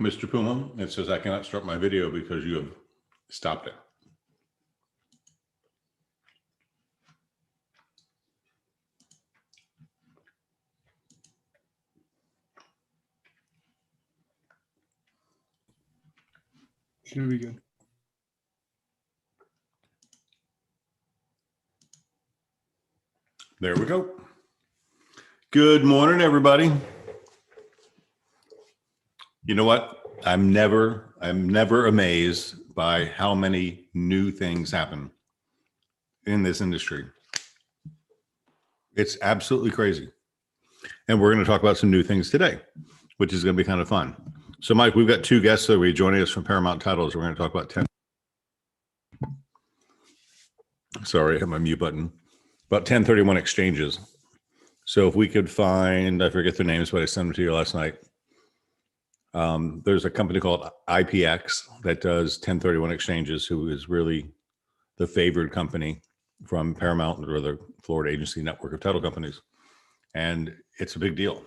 Mr. Puma, it says I cannot start my video because you have stopped it. Should be good. There we go. Good morning, everybody. You know what? I'm never amazed by how many new things happen in this industry. It's absolutely crazy. And we're going to talk about some new things today, which is going to be kind of fun. So, Mike, we've got two guests that are joining us from Paramount Titles. We're going to talk about 10. Sorry, I have my mute button. About 1031 exchanges. So if we could find, I forget their names, but I sent them to you last night. There's a company called IPX that does 1031 exchanges, who is really the favored company from Paramount or the Florida Agency Network of Title Companies. And it's a big deal.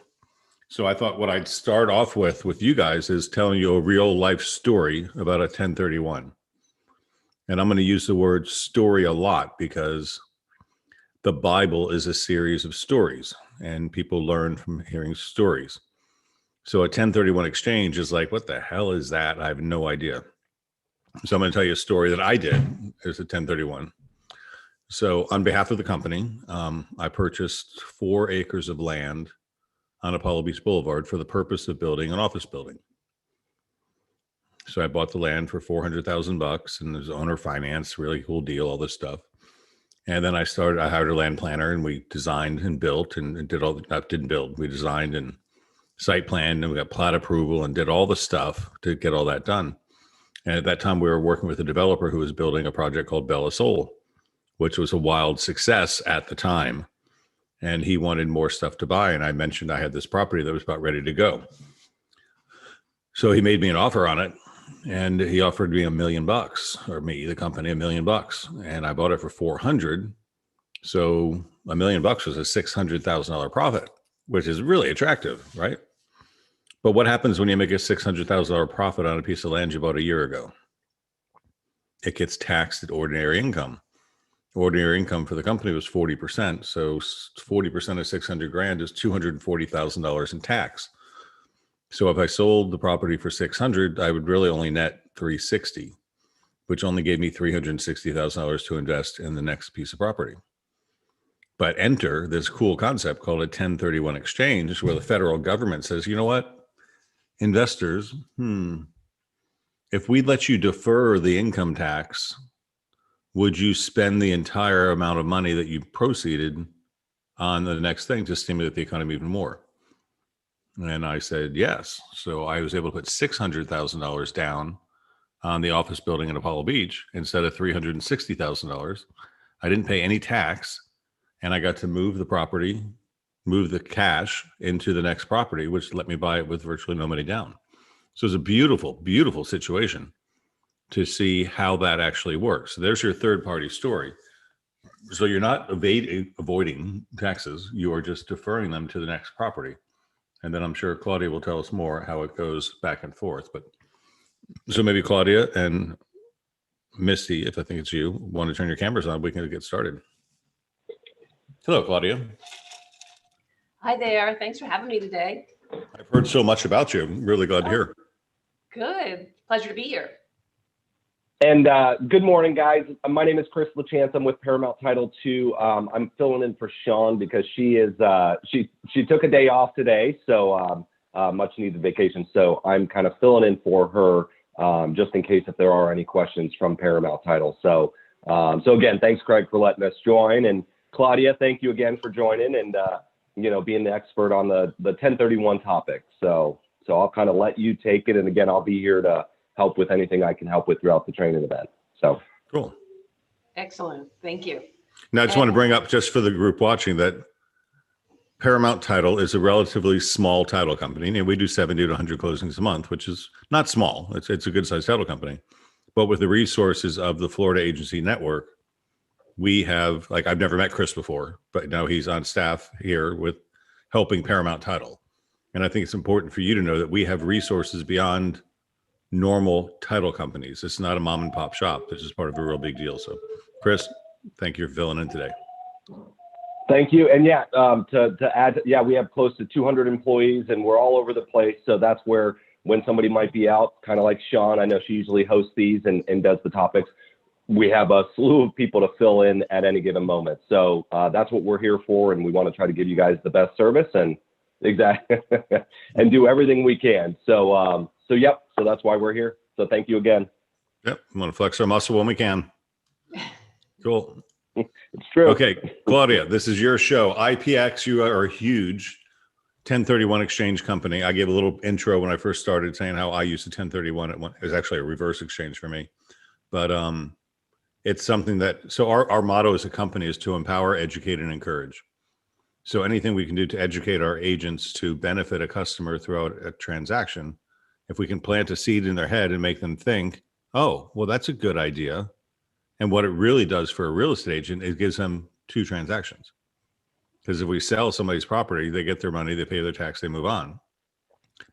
So I thought what I'd start off with you guys is telling you a real life story about a 1031. And I'm going to use the word story a lot because the Bible is a series of stories and people learn from hearing stories. So a 1031 exchange is like, what the hell is that? I have no idea. So I'm going to tell you a story that I did as a 1031. So on behalf of the company, I purchased 4 acres of land on Apollo Beach Boulevard for the purpose of building an office building. So I bought the land for $400,000 and there's owner finance, really cool deal, all this stuff. And then I hired a land planner and we designed and built and did all we designed and site planned and we got plat approval and did all the stuff to get all that done. And at that time we were working with a developer who was building a project called Bella Soul, which was a wild success at the time. And he wanted more stuff to buy. And I mentioned I had this property that was about ready to go. So he made me an offer on it. And he offered me $1 million, or me, the company, $1 million. And I bought it for 400. So $1 million was a $600,000 profit, which is really attractive, right? But what happens when you make a $600,000 profit on a piece of land you bought a year ago? It gets taxed at ordinary income. Ordinary income for the company was 40%. So 40% of 600 grand is $240,000 in tax. So if I sold the property for 600, I would really only net 360, which only gave me $360,000 to invest in the next piece of property. But enter this cool concept called a 1031 exchange, where the federal government says, you know what, investors, if we let you defer the income tax, would you spend the entire amount of money that you proceeded on the next thing to stimulate the economy even more? And I said, yes. So I was able to put $600,000 down on the office building in Apollo Beach instead of $360,000. I didn't pay any tax and I got to move the property, move the cash into the next property, which let me buy it with virtually no money down. So it's a beautiful, beautiful situation to see how that actually works. So there's your third party story. So you're not avoiding taxes. You are just deferring them to the next property. And then I'm sure Claudia will tell us more how it goes back and forth. But so maybe Claudia and Misty, if I think it's you, want to turn your cameras on, we can get started. Hello, Claudia. Hi there. Thanks for having me today. I've heard so much about you. I'm really glad to hear. Good. Pleasure to be here. And good morning, guys. My name is Chris LaChance. I'm with Paramount Title 2. I'm filling in for Sean because she took a day off today, so much needed vacation. So I'm kind of filling in for her just in case if there are any questions from Paramount Title. So again, thanks, Craig, for letting us join, and Claudia, thank you again for joining and being the expert on the 1031 topic. So I'll kind of let you take it, and again, I'll be here to help with anything I can help with throughout the training event. So cool. Excellent. Thank you. Now, I just want to bring up, just for the group watching, that Paramount Title is a relatively small title company. And we do 70 to 100 closings a month, which is not small. It's a good sized title company. But with the resources of the Florida Agency Network, we have, like, I've never met Chris before, but now he's on staff here with helping Paramount Title. And I think it's important for you to know that we have resources beyond normal title companies. It's not a mom and pop shop. This is part of a real big deal. So, Chris, thank you for filling in today. Thank you. And yeah, to add, yeah, we have close to 200 employees and we're all over the place. So that's where when somebody might be out, kind of like Sean, I know she usually hosts these and does the topics. We have a slew of people to fill in at any given moment. So that's what we're here for. And we want to try to give you guys the best service and and do everything we can. So, yep. So that's why we're here. So thank you again. Yep. I'm going to flex our muscle when we can. Cool. It's true. Okay, Claudia, this is your show. IPX, you are a huge 1031 exchange company. I gave a little intro when I first started saying how I used a 1031. It was actually a reverse exchange for me. But it's something that, so our motto as a company is to empower, educate, and encourage. So anything we can do to educate our agents to benefit a customer throughout a transaction, if we can plant a seed in their head and make them think, oh, well, that's a good idea. And what it really does for a real estate agent, it gives them 2 transactions. Because if we sell somebody's property, they get their money, they pay their tax, they move on.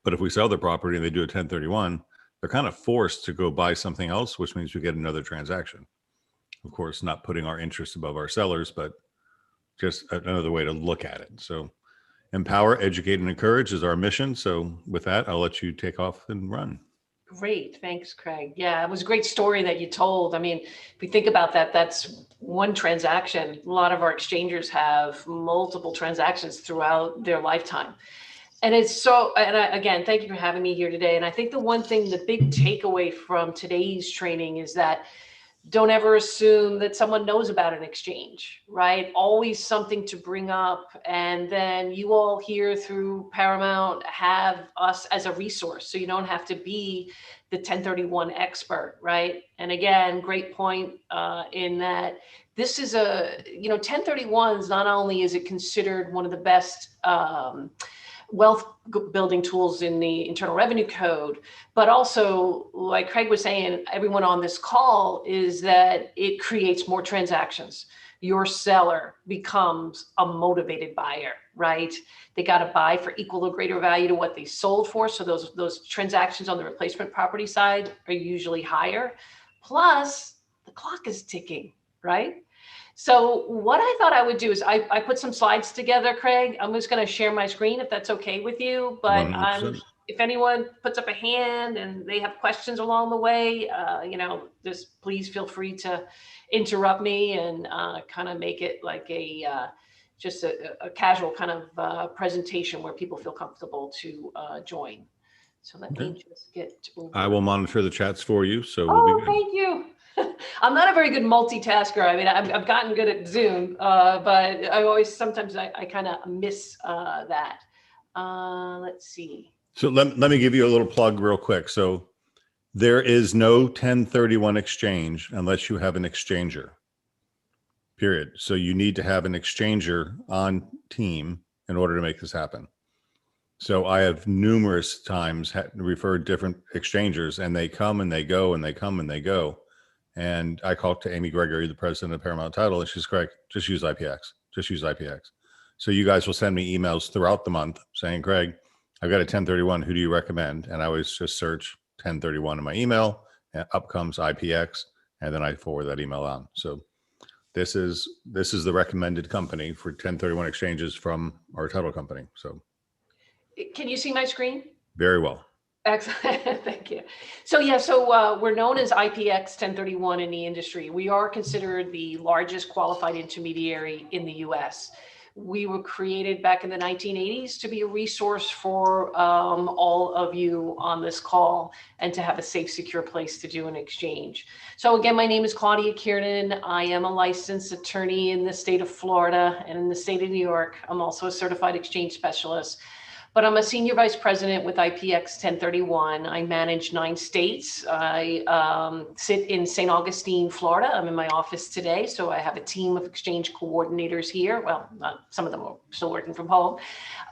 But if we sell their property and they do a 1031, they're kind of forced to go buy something else, which means we get another transaction. Of course, not putting our interest above our sellers, but just another way to look at it. So empower, educate, and encourage is our mission. So with that, I'll let you take off and run. Great. Thanks, Craig. Yeah, it was a great story that you told. I mean, if we think about that, that's one transaction. A lot of our exchangers have multiple transactions throughout their lifetime. And it's so, and again, thank you for having me here today. And I think the one thing, the big takeaway from today's training is that don't ever assume that someone knows about an exchange, right? Always something to bring up. And then you all here through Paramount have us as a resource. So you don't have to be the 1031 expert, right? And again, great point in that this is 1031s, not only is it considered one of the best wealth building tools in the Internal Revenue Code, but also, like Craig was saying, everyone on this call, is that it creates more transactions. Your seller becomes a motivated buyer, right? They got to buy for equal or greater value to what they sold for. So those transactions on the replacement property side are usually higher. Plus, the clock is ticking, right? So what I thought I would do is I put some slides together, Craig. I'm just going to share my screen if that's okay with you. But if anyone puts up a hand and they have questions along the way, just please feel free to interrupt me and kind of make it like just a casual kind of presentation where people feel comfortable to join. So let me just get over. I will monitor the chats for you. So we'll be good. Thank you. I'm not a very good multitasker. I mean, I've gotten good at Zoom, but I always, sometimes I kind of miss that. Let's see. So let me give you a little plug real quick. So there is no 1031 exchange unless you have an exchanger, period. So you need to have an exchanger on team in order to make this happen. So I have numerous times referred different exchangers, and they come and they go and they come and they go. And I called to Amy Gregory, the president of Paramount Title, and she's correct. Just use IPX. Just use IPX. So you guys will send me emails throughout the month saying, Craig, I've got a 1031. Who do you recommend? And I always just search 1031 in my email, and up comes IPX, and then I forward that email on. So this is the recommended company for 1031 exchanges from our title company. So can you see my screen? Very well. Excellent. Thank you. So we're known as IPX 1031 in the industry. We are considered the largest qualified intermediary in the US. We were created back in the 1980s to be a resource for all of you on this call and to have a safe, secure place to do an exchange. So again, my name is Claudia Kiernan. I am a licensed attorney in the state of Florida and in the state of New York. I'm also a certified exchange specialist. But I'm a senior vice president with IPX 1031. I manage 9 states. I sit in St. Augustine, Florida. I'm in my office today. So I have a team of exchange coordinators here. Well, some of them are still working from home.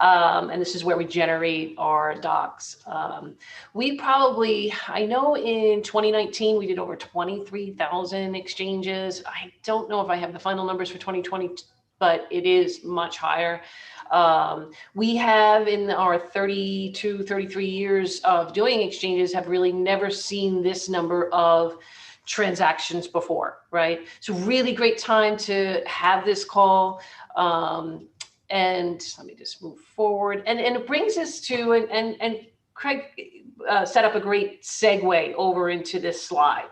And this is where we generate our docs. I know in 2019, we did over 23,000 exchanges. I don't know if I have the final numbers for 2020. but it is much higher. We have, in our 32, 33 years of doing exchanges, have really never seen this number of transactions before, right? So really great time to have this call. And let me just move forward. And it brings us to, and Craig set up a great segue over into this slide.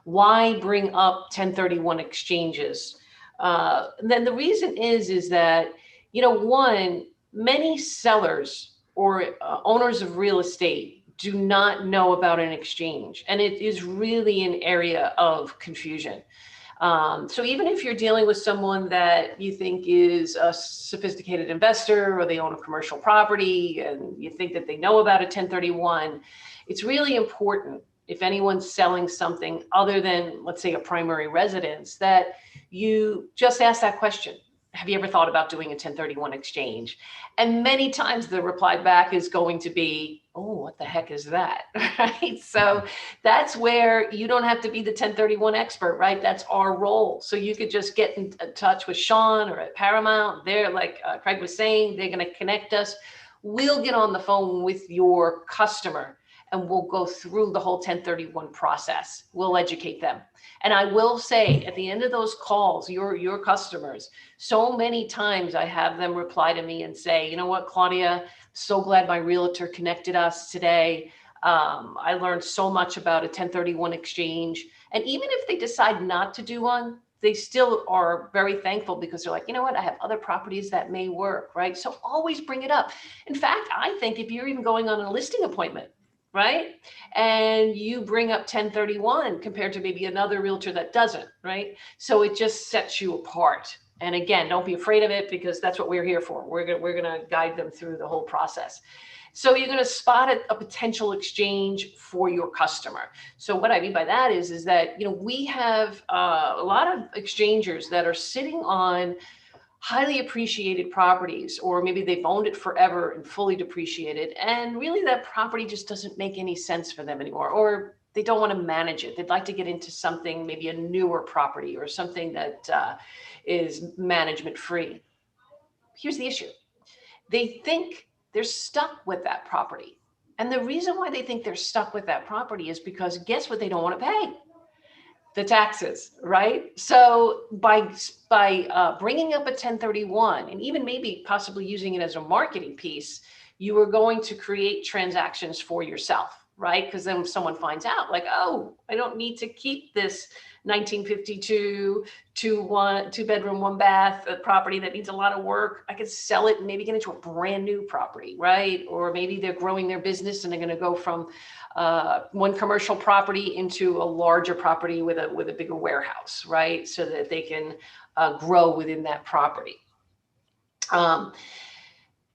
Why bring up 1031 exchanges? Then the reason is that, one, many sellers or owners of real estate do not know about an exchange, and it is really an area of confusion. So even if you're dealing with someone that you think is a sophisticated investor, or they own a commercial property and you think that they know about a 1031, it's really important, if anyone's selling something other than, let's say, a primary residence, that you just ask that question. Have you ever thought about doing a 1031 exchange? And many times the reply back is going to be, oh, what the heck is that? Right? So that's where you don't have to be the 1031 expert, right? That's our role. So you could just get in touch with Sean or at Paramount. They're, like Craig was saying, they're going to connect us. We'll get on the phone with your customer and we'll go through the whole 1031 process. We'll educate them. And I will say, at the end of those calls, your customers, so many times I have them reply to me and say, you know what, Claudia, so glad my realtor connected us today. I learned so much about a 1031 exchange. And even if they decide not to do one, they still are very thankful, because they're like, you know what, I have other properties that may work, right? So always bring it up. In fact, I think if you're even going on a listing appointment, right, and you bring up 1031 compared to maybe another realtor that doesn't, right? So it just sets you apart. And again, don't be afraid of it, because that's what we're here for. We're going to guide them through the whole process. So you're going to spot a potential exchange for your customer. So what I mean by that is that, we have a lot of exchangers that are sitting on highly appreciated properties, or maybe they've owned it forever and fully depreciated, and really that property just doesn't make any sense for them anymore, or they don't want to manage it. They'd like to get into something, maybe a newer property or something that is management free. Here's the issue. They think they're stuck with that property. And the reason why they think they're stuck with that property is because, guess what, they don't want to pay? The taxes, right? So by bringing up a 1031, and even maybe possibly using it as a marketing piece, you are going to create transactions for yourself, right? Because then if someone finds out, like, oh, I don't need to keep this 1952 two-bedroom, one bath property that needs a lot of work. I could sell it and maybe get into a brand new property, right? Or maybe they're growing their business and they're going to go from one commercial property into a larger property with a bigger warehouse, right? So that they can grow within that property.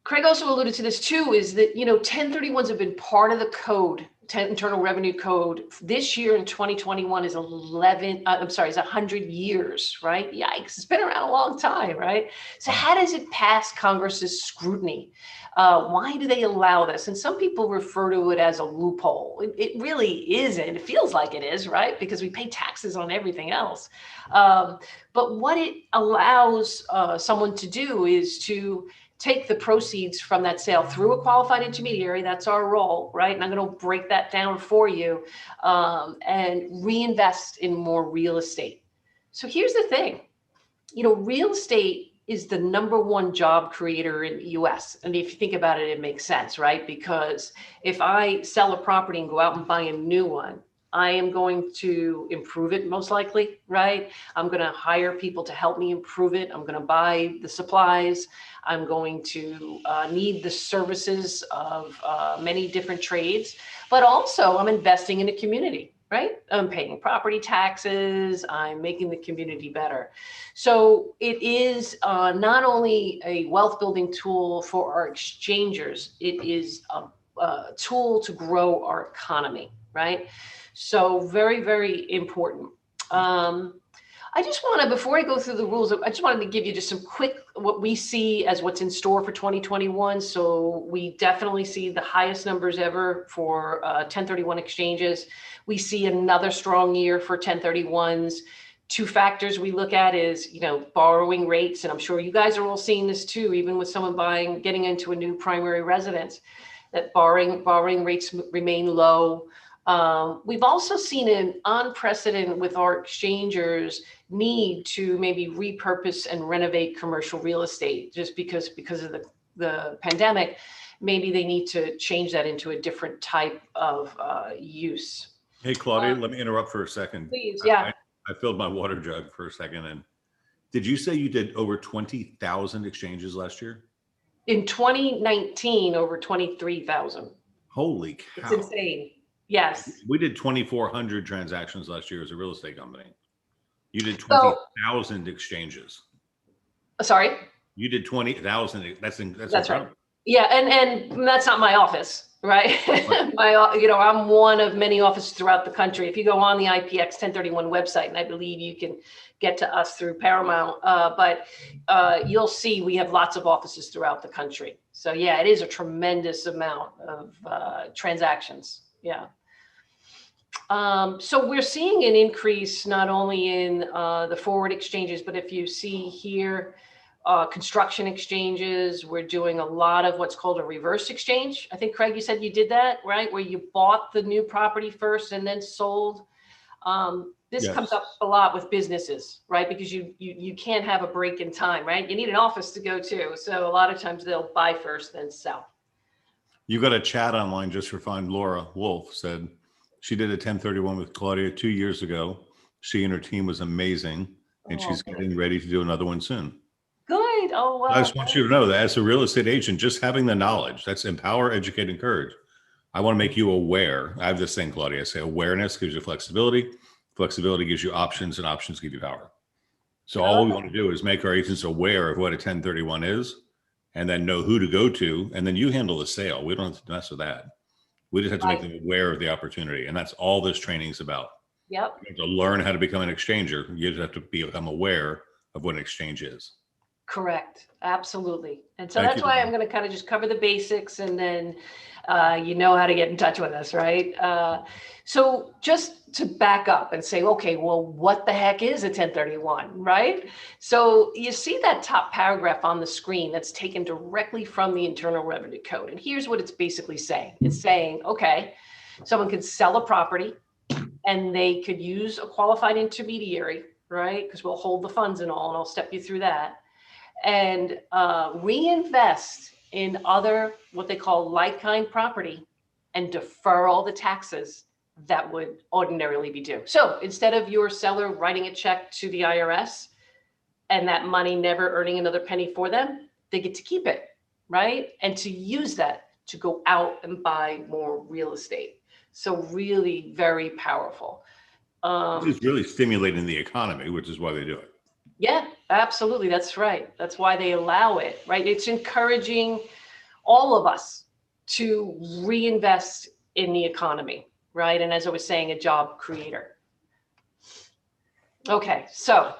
Craig also alluded to this too, is that, 1031s have been part of the code, Internal Revenue Code. This year in 2021 is 100 years, right? Yikes, it's been around a long time, right? So how does it pass Congress's scrutiny? Why do they allow this? And some people refer to it as a loophole. It really isn't. It feels like it is, right? Because we pay taxes on everything else. But what it allows someone to do is to take the proceeds from that sale through a qualified intermediary. That's our role, right? And I'm going to break that down for you, and reinvest in more real estate. So here's the thing, real estate is the #1 job creator in the US. And if you think about it, it makes sense, right? Because if I sell a property and go out and buy a new one, I am going to improve it most likely, right? I'm going to hire people to help me improve it. I'm going to buy the supplies. I'm going to need the services of many different trades, but also I'm investing in the community, right? I'm paying property taxes. I'm making the community better. So it is not only a wealth building tool for our exchangers, it is a tool to grow our economy, right? So very, very important. I just want to, before I go through the rules, I just wanted to give you just some quick, what we see as what's in store for 2021. So we definitely see the highest numbers ever for 1031 exchanges. We see another strong year for 1031s. Two factors we look at is, borrowing rates. And I'm sure you guys are all seeing this too, even with someone getting into a new primary residence, that borrowing rates remain low. We've also seen an unprecedented with our exchangers need to maybe repurpose and renovate commercial real estate just because of the pandemic. Maybe they need to change that into a different type of use. Hey, Claudia, let me interrupt for a second. Please, yeah. I filled my water jug for a second. And did you say you did over 20,000 exchanges last year? In 2019, over 23,000. Holy cow. It's insane. Yes. We did 2,400 transactions last year as a real estate company. You did 20,000 exchanges. Sorry? You did 20,000. That's Incredible. Right. Yeah, and that's not my office, right? I'm one of many offices throughout the country. If you go on the IPX 1031 website, and I believe you can get to us through Paramount, but you'll see we have lots of offices throughout the country. So yeah, it is a tremendous amount of transactions. Yeah. So we're seeing an increase not only in the forward exchanges, but if you see here, construction exchanges, we're doing a lot of what's called a reverse exchange. I think, Craig, you said you did that, right? Where you bought the new property first and then sold. This Yes. comes up a lot with businesses, right? Because you can't have a break in time, right? You need an office to go to. So a lot of times they'll buy first, then sell. You got a chat online just for fun. Laura Wolf said she did a 1031 with Claudia 2 years ago. She and her team was amazing, and she's getting ready to do another one soon. Good. Oh, wow. I just want you to know that as a real estate agent, just having the knowledge, that's empower, educate, encourage. I want to make you aware. I have this thing, Claudia. I say awareness gives you flexibility. Flexibility gives you options, and options give you power. So all we want to do is make our agents aware of what a 1031 is, and then know who to go to, and then you handle the sale. We don't have to mess with that. We just have to make them aware of the opportunity, and that's all this training is about. Yep. You have to learn how to become an exchanger. You just have to become aware of what an exchange is. Correct. Absolutely. And so Thank that's you. why I'm going to kind of just cover the basics, and then you know how to get in touch with us, right? So just to back up and say, okay, well, what the heck is a 1031, right? So you see that top paragraph on the screen that's taken directly from the Internal Revenue Code. And here's what it's basically saying. It's saying, okay, someone could sell a property and they could use a qualified intermediary, right? Because we'll hold the funds and all, and I'll step you through that, and reinvest in other, what they call like-kind property, and defer all the taxes that would ordinarily be due. So instead of your seller writing a check to the IRS and that money never earning another penny for them, they get to keep it, right? And to use that to go out and buy more real estate. So really very powerful. It's really stimulating the economy, which is why they do it. Yeah, absolutely. That's right. That's why they allow it, right? It's encouraging all of us to reinvest in the economy, right? And as I was saying, a job creator. Okay, so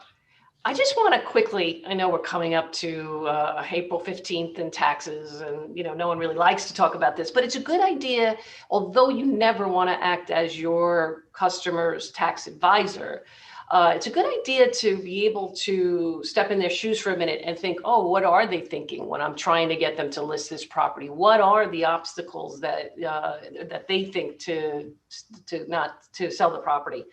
I just want to quickly, I know we're coming up to April 15th and taxes, and no one really likes to talk about this, but it's a good idea, although you never want to act as your customer's tax advisor. It's a good idea to be able to step in their shoes for a minute and think, oh, what are they thinking when I'm trying to get them to list this property? What are the obstacles that they think to sell the property?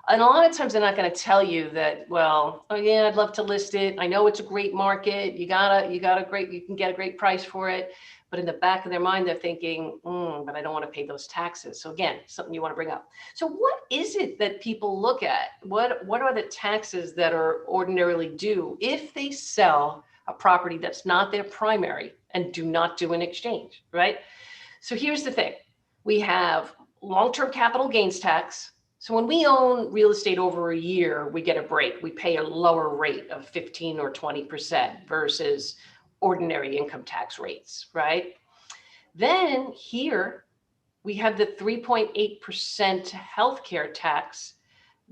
And a lot of times they're not going to tell you that, well, oh yeah, I'd love to list it. I know it's a great market. You can get a great price for it. But in the back of their mind, they're thinking, but I don't want to pay those taxes. So again, something you want to bring up. So what is it that people look at? What are the taxes that are ordinarily due if they sell a property that's not their primary and do not do an exchange, right? So here's the thing. We have long-term capital gains tax. So when we own real estate over a year, we get a break. We pay a lower rate of 15 or 20% versus ordinary income tax rates, right? Then here we have the 3.8% healthcare tax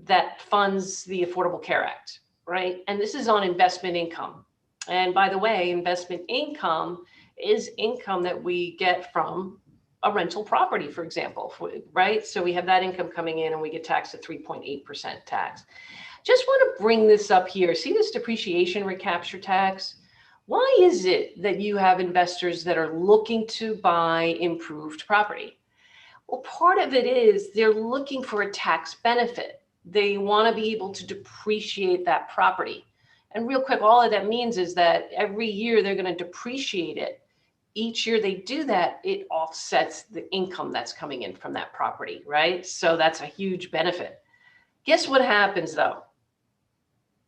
that funds the Affordable Care Act, right? And this is on investment income. And by the way, investment income is income that we get from a rental property, for example, right? So we have that income coming in and we get taxed at 3.8% tax. Just want to bring this up here. See this depreciation recapture tax? Why is it that you have investors that are looking to buy improved property? Well, part of it is they're looking for a tax benefit. They want to be able to depreciate that property. And real quick, all of that means is that every year they're going to depreciate it. Each year they do that, it offsets the income that's coming in from that property, right? So that's a huge benefit. Guess what happens though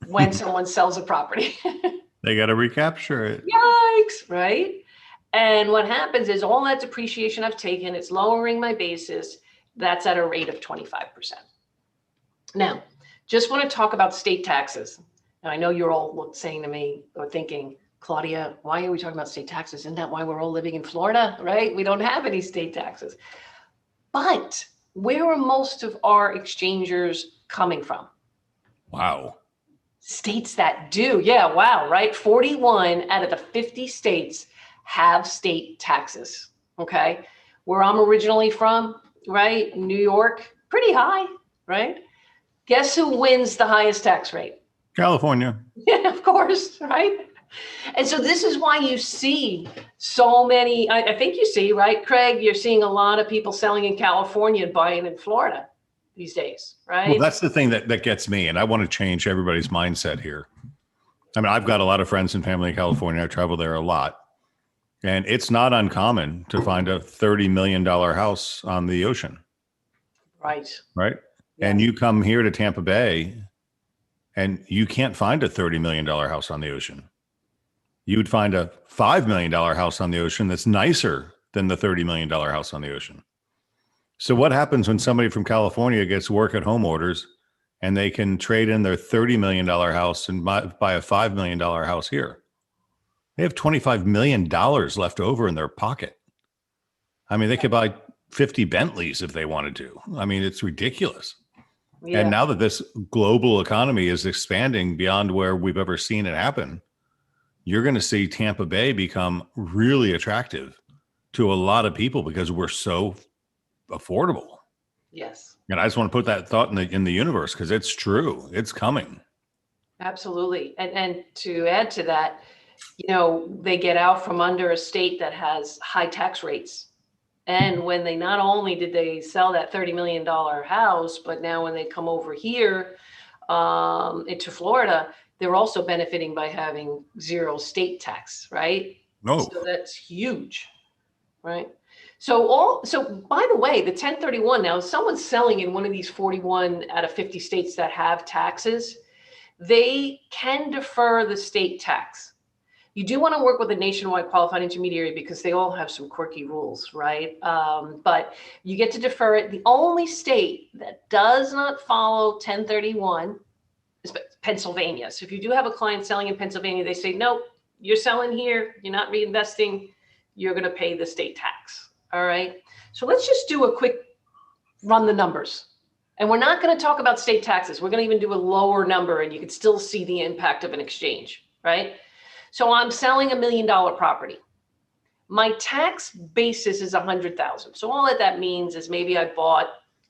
when someone sells a property? They got to recapture it. Yikes, right? And what happens is all that depreciation I've taken, it's lowering my basis. That's at a rate of 25%. Now, just want to talk about state taxes. And I know you're all saying to me or thinking, Claudia, why are we talking about state taxes? Isn't that why we're all living in Florida, right? We don't have any state taxes. But where are most of our exchangers coming from? Wow. States that do. Yeah, wow, right? 41 out of the 50 states have state taxes, okay? Where I'm originally from, right? New York, pretty high, right? Guess who wins the highest tax rate? California. Yeah, of course, right? And so this is why you see so many, I think you see, right, Craig, you're seeing a lot of people selling in California and buying in Florida these days, right? Well, that's the thing that gets me, and I want to change everybody's mindset here. I mean, I've got a lot of friends and family in California. I travel there a lot. And it's not uncommon to find a $30 million house on the ocean. Right. Right. Yeah. And you come here to Tampa Bay and you can't find a $30 million house on the ocean. You would find a $5 million house on the ocean that's nicer than the $30 million house on the ocean. So what happens when somebody from California gets work at home orders and they can trade in their $30 million house and buy a $5 million house here? They have $25 million left over in their pocket. I mean, they could buy 50 Bentleys if they wanted to. I mean, it's ridiculous. Yeah. And now that this global economy is expanding beyond where we've ever seen it happen, you're going to see Tampa Bay become really attractive to a lot of people because we're so affordable. Yes. And I just want to put that thought in the universe because it's true. It's coming. Absolutely. And to add to that, you know, they get out from under a state that has high tax rates. And when they not only did they sell that $30 million house, but now when they come over here into Florida, they're also benefiting by having zero state tax, right? No. So that's huge, right? So by the way, the 1031 now, if someone's selling in one of these 41 out of 50 states that have taxes, they can defer the state tax. You do want to work with a nationwide qualified intermediary because they all have some quirky rules, right? But you get to defer it. The only state that does not follow 1031 is Pennsylvania. So if you do have a client selling in Pennsylvania, they say, nope, you're selling here, you're not reinvesting, you're going to pay the state tax. All right. So let's just do a quick run the numbers. And we're not going to talk about state taxes. We're going to even do a lower number and you can still see the impact of an exchange, right? So I'm selling $1 million property. My tax basis is $100,000. So all that means is maybe I bought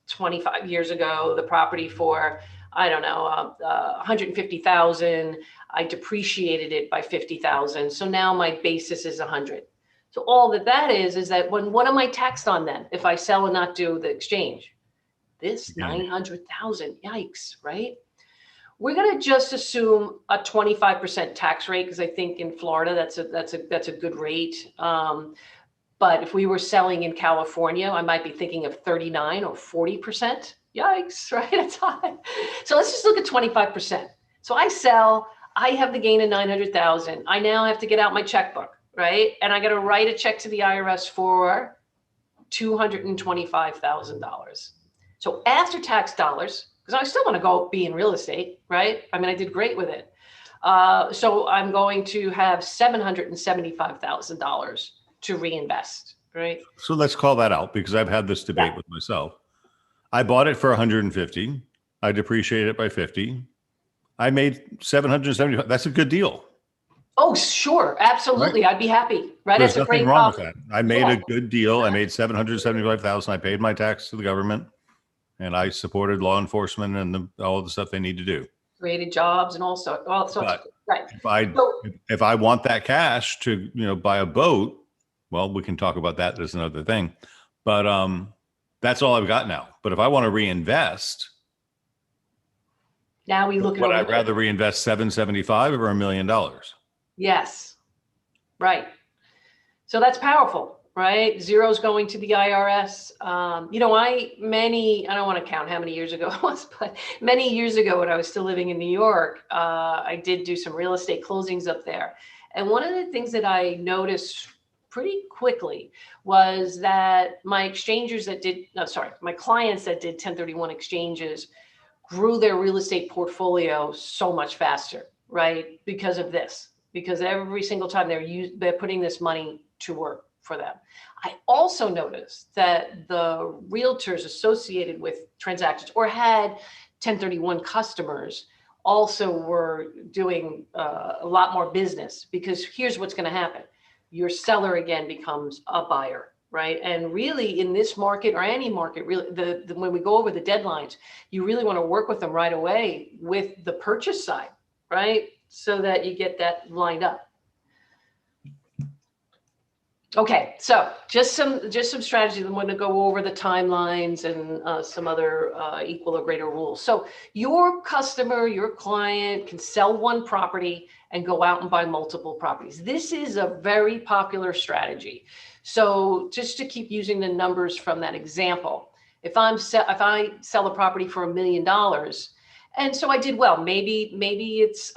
25 years ago the property for, I don't know, $150,000. I depreciated it by $50,000. So now my basis is $100,000. So all that is that what am I taxed on then if I sell and not do the exchange? This $900,000. Yikes, right? We're going to just assume a 25% tax rate because I think in Florida that's a good rate. But if we were selling in California, I might be thinking of 39 or 40%. Yikes, right? It's high. So let's just look at 25%. So I sell, I have the gain of 900,000. I now have to get out my checkbook, right? And I got to write a check to the IRS for $225,000. So after tax dollars, because I still want to go be in real estate, right? I mean, I did great with it. So I'm going to have $775,000 to reinvest, right? So let's call that out because I've had this debate with myself. I bought it for 150. I depreciated it by 50. I made 775. That's a good deal. Oh, sure. Absolutely. Right? I'd be happy, right? There's That's nothing a great wrong problem. with that. I made a good deal. I made 775,000. I paid my tax to the government and I supported law enforcement and all the stuff they need to do. created jobs and all sorts But of, right. So, if I want that cash to, buy a boat, well, we can talk about that. There's another thing, but that's all I've got now. But if I want to reinvest, now we look at would I over rather reinvest 775 or $1 million? Yes, right. So that's powerful, right? Zero's going to the IRS. I don't want to count how many years ago it was, but many years ago when I was still living in New York, I did do some real estate closings up there. And one of the things that I noticed pretty quickly was that my clients that did 1031 exchanges grew their real estate portfolio so much faster, right? Because of this, because every single time they're putting this money to work for them. I also noticed that the realtors associated with transactions or had 1031 customers also were doing a lot more business, because here's what's going to happen. Your seller again becomes a buyer, right? And really in this market or any market, really, when we go over the deadlines, you really want to work with them right away with the purchase side, right? So that you get that lined up. Okay, so just some strategies. I'm going to go over the timelines and some other equal or greater rules. So your customer, your client can sell one property and go out and buy multiple properties. This is a very popular strategy. So just to keep using the numbers from that example, if I sell a property for $1 million, and so I did well, maybe it's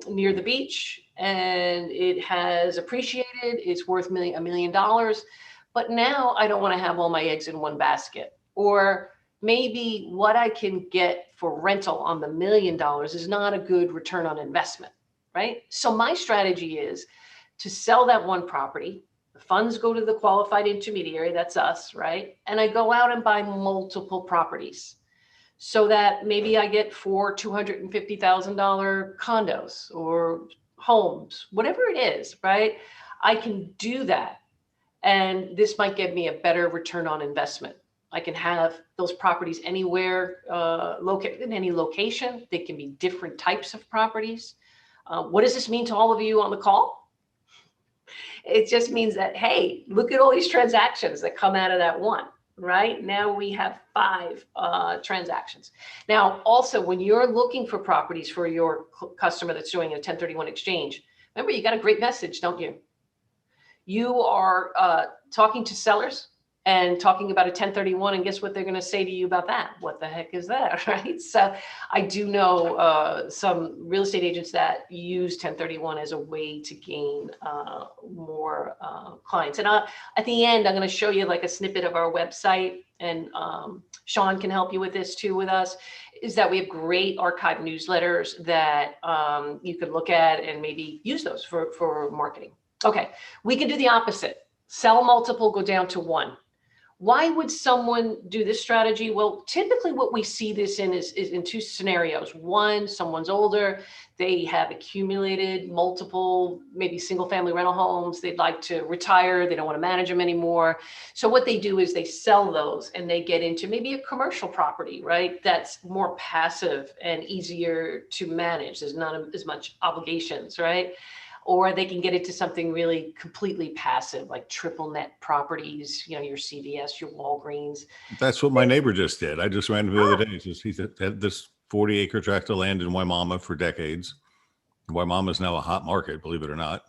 near the beach and it has appreciated, it's worth $1 million, but now I don't want to have all my eggs in one basket. Or maybe what I can get for rental on the $1 million is not a good return on investment, right? So my strategy is to sell that one property. The funds go to the qualified intermediary, that's us, right? And I go out and buy multiple properties, so that maybe I get 4 $250,000 condos or homes, whatever it is, right? I can do that. And this might give me a better return on investment. I can have those properties anywhere, located in any location. They can be different types of properties. What does this mean to all of you on the call? It just means that, hey, look at all these transactions that come out of that one. Right now we have 5 transactions. Now, also, when you're looking for properties for your customer that's doing a 1031 exchange, remember, you got a great message, don't you? You are talking to sellers and talking about a 1031, and guess what they're going to say to you about that? What the heck is that, right? So I do know some real estate agents that use 1031 as a way to gain more clients. And at the end, I'm going to show you like a snippet of our website, and Sean can help you with this too with us, is that we have great archive newsletters that you can look at and maybe use those for marketing. Okay, we can do the opposite. Sell multiple, go down to 1. Why would someone do this strategy? Well, typically what we see this in is in 2 scenarios. One, someone's older, they have accumulated multiple, maybe single family rental homes. They'd like to retire. They don't want to manage them anymore. So what they do is they sell those and they get into maybe a commercial property, right? That's more passive and easier to manage. There's not as much obligations, right? Or they can get into something really completely passive, like triple net properties, your CVS, your Walgreens. That's what my neighbor just did. I just ran him the other day. He had this 40-acre tract of land in Waimama for decades. Waimama is now a hot market, believe it or not.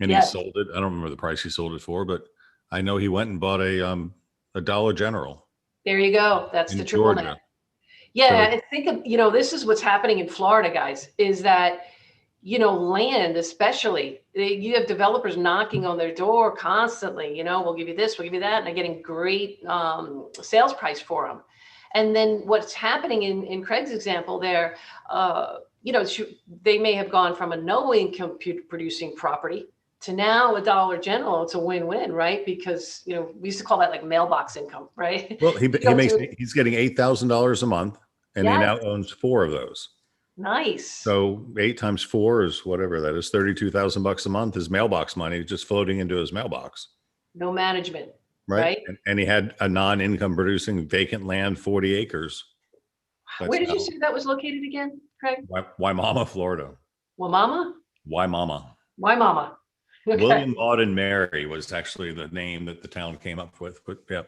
And Yes. He sold it. I don't remember the price he sold it for, but I know he went and bought a Dollar General. There you go. That's the triple net. Yeah, and think of, this is what's happening in Florida, guys, is that land, especially, you have developers knocking on their door constantly, we'll give you this, we'll give you that, and they're getting great sales price for them. And then what's happening in Craig's example there, they may have gone from a no income producing property to now a Dollar General. It's a win-win, right? Because, we used to call that like mailbox income, right? Well, he's getting $8,000 a month, and he now owns 4 of those. Nice. So 8 times 4 is whatever that is, $32,000 a month. His mailbox money just floating into his mailbox. No management. Right. And he had a non-income producing vacant land, 40 acres. Where did you now say that was located again, Craig? Waimama, Florida. Wamama? Waimama. Why mama? Okay, William, Maud, and Mary was actually the name that the town came up with. But yeah,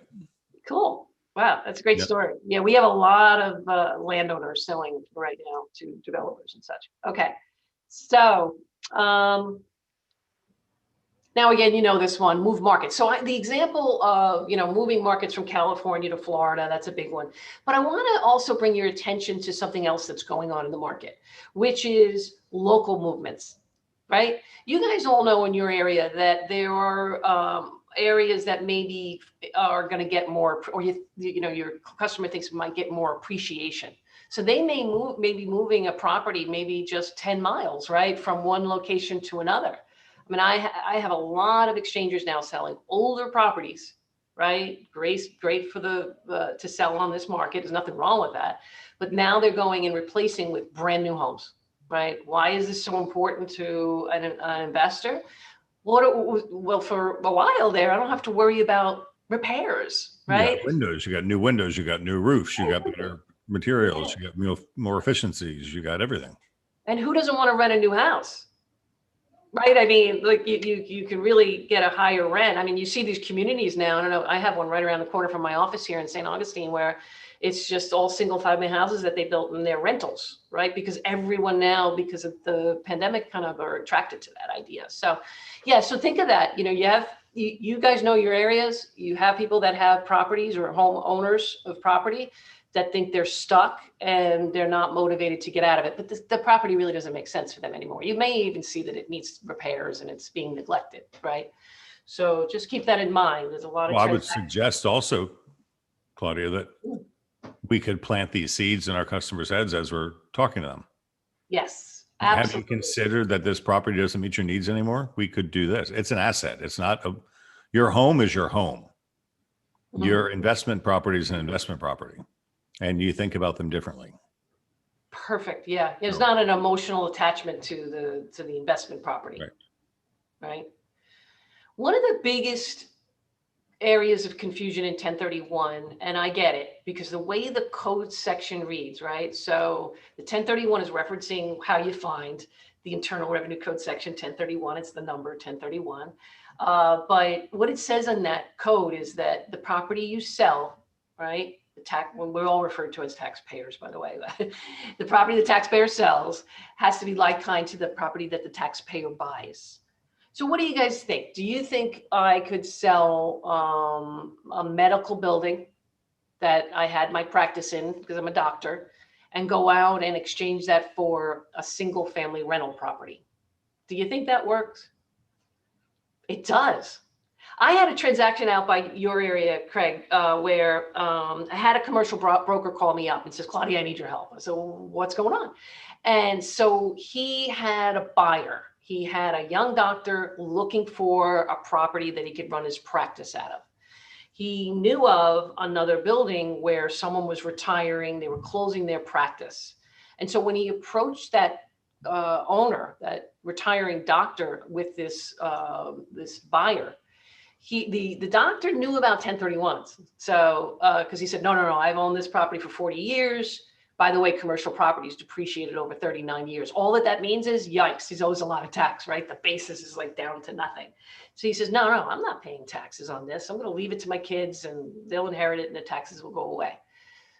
cool. Wow, that's a great Yep. story. Yeah, we have a lot of landowners selling right now to developers and such. Okay, so now again, you know this one, move markets. So the example of, moving markets from California to Florida, that's a big one. But I want to also bring your attention to something else that's going on in the market, which is local movements, right? You guys all know in your area that there are areas that maybe are going to get more, or your customer thinks might get more appreciation. So they maybe moving a property, maybe just 10 miles, right, from one location to another. I mean, I have a lot of exchangers now selling older properties, right? Great for to sell on this market. There's nothing wrong with that. But now they're going and replacing with brand new homes, right? Why is this so important to an investor? Well, for a while there, I don't have to worry about repairs, you right? got windows, you got new windows, you got new roofs, you got better materials, you got more efficiencies, you got everything. And who doesn't want to rent a new house? Right. I mean, like you can really get a higher rent. I mean, you see these communities now. I don't know. I have one right around the corner from my office here in St. Augustine, where it's just all single family houses that they built and they're rentals, right? Because everyone now, because of the pandemic, kind of are attracted to that idea. So, yeah. So think of that. You guys know your areas. You have people that have properties or home owners of property that think they're stuck and they're not motivated to get out of it. But the property really doesn't make sense for them anymore. You may even see that it needs repairs and it's being neglected, right? So just keep that in mind. There's a lot of. Well, I would suggest also, Claudia, that we could plant these seeds in our customers' heads as we're talking to them. Yes, Have absolutely. you considered that this property doesn't meet your needs anymore? We could do this. It's an asset. It's not your home is your home. Mhm. Your investment property is an investment property, and you think about them differently. Perfect. Yeah. There's No. not an emotional attachment to the investment property. Right. Right. One of the biggest areas of confusion in 1031, and I get it because the way the code section reads, right? So the 1031 is referencing how you find the Internal Revenue Code section 1031. It's the number 1031. But what it says in that code is that the property you sell, right? When we're all referred to as taxpayers, by the way, the property the taxpayer sells has to be like kind to the property that the taxpayer buys. So what do you guys think? Do you think I could sell a medical building that I had my practice in because I'm a doctor and go out and exchange that for a single family rental property? Do you think that works? It does. I had a transaction out by your area, Craig, where I had a commercial broker call me up and says, Claudia, I need your help. I said, well, what's going on? And so he had a buyer. He had a young doctor looking for a property that he could run his practice out of. He knew of another building where someone was retiring. They were closing their practice. And so when he approached that owner, that retiring doctor with this buyer, the doctor knew about 1031s. So, because he said, no, I've owned this property for 40 years. By the way, commercial property is depreciated over 39 years. All that means is, yikes, he owes a lot of tax, right? The basis is like down to nothing. So he says, no, I'm not paying taxes on this. I'm going to leave it to my kids and they'll inherit it and the taxes will go away.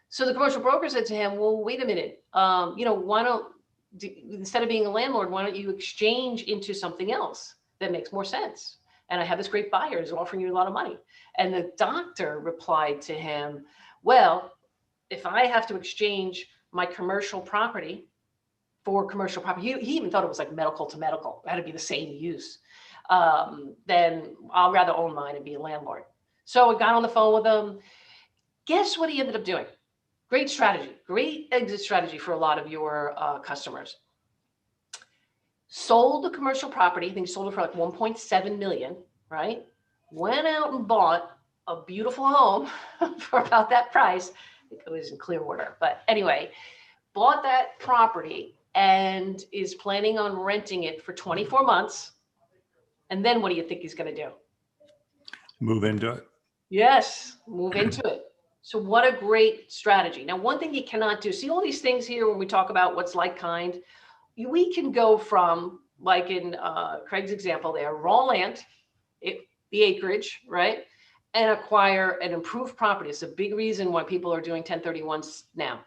So the commercial broker said to him, well, wait a minute, why don't, instead of being a landlord, why don't you exchange into something else that makes more sense? And I have this great buyer who's offering you a lot of money. And the doctor replied to him, well, if I have to exchange my commercial property for commercial property, he even thought it was like medical to medical, it had to be the same use, then I'll rather own mine and be a landlord. So I got on the phone with him. Guess what he ended up doing? Great strategy, great exit strategy for a lot of your customers. Sold the commercial property, I think he sold it for like 1.7 million, right? Went out and bought a beautiful home for about that price. I think it was in Clearwater, but anyway, bought that property and is planning on renting it for 24 months. And then what do you think he's going to do? Move into it. Yes, move into it. So what a great strategy. Now, one thing you cannot do, see all these things here when we talk about what's like kind, we can go from, like in Craig's example there, raw land, the acreage, right? And acquire an improved property. It's a big reason why people are doing 1031s now,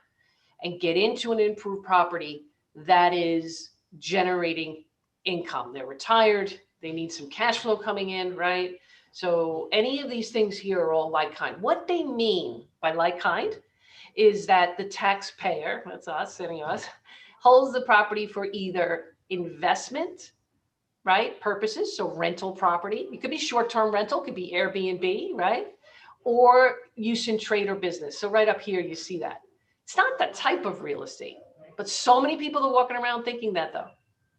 and get into an improved property that is generating income. They're retired, they need some cash flow coming in, right? So any of these things here are all like kind. What they mean by like kind is that the taxpayer, that's us, any of us, holds the property for either investment, right, purposes, so rental property. It could be short-term rental, could be Airbnb, right? Or use in trade or business. So right up here, you see that. It's not that type of real estate, but so many people are walking around thinking that though.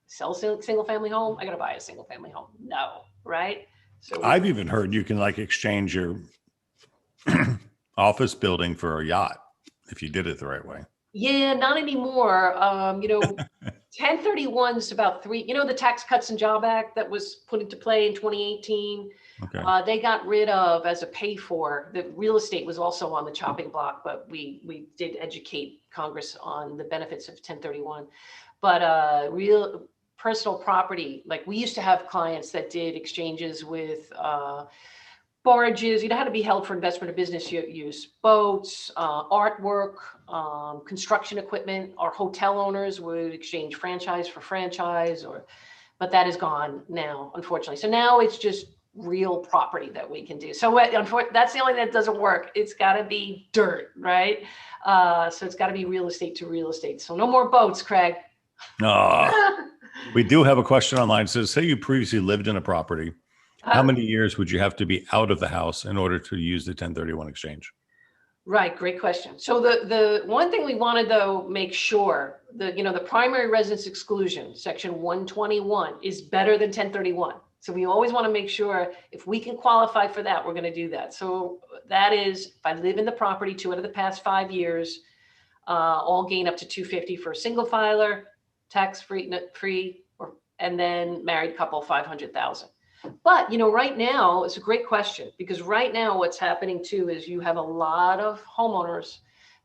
Sell single family home, I gotta buy a single family home. No, right? So I've even heard you can like exchange your office building for a yacht if you did it the right way. yeah, not anymore. 1031's about the Tax Cuts and Job Act that was put into play in 2018. Okay. They got rid of as a pay for, the real estate was also on the chopping block, but we did educate Congress on the benefits of 1031. But real personal property, like we used to have clients that did exchanges with barges, had to be held for investment or business use, boats, artwork, construction equipment. Our hotel owners would exchange franchise for franchise, but that is gone now, unfortunately. So now it's just real property that we can do. So that's the only thing that doesn't work. It's got to be dirt, right? So it's got to be real estate to real estate. So no more boats, Craig. We do have a question online. It says, say you previously lived in a property. How many years would you have to be out of the house in order to use the 1031 exchange? Right, great question. So the one thing we want to though make sure the primary residence exclusion, section 121, is better than 1031. So we always want to make sure if we can qualify for that, we're going to do that. So that is if I live in the property 2 out of the past 5 years, all gain up to 250 for a single filer, tax free, and then married couple 500,000. But, right now, it's a great question because right now what's happening too is you have a lot of homeowners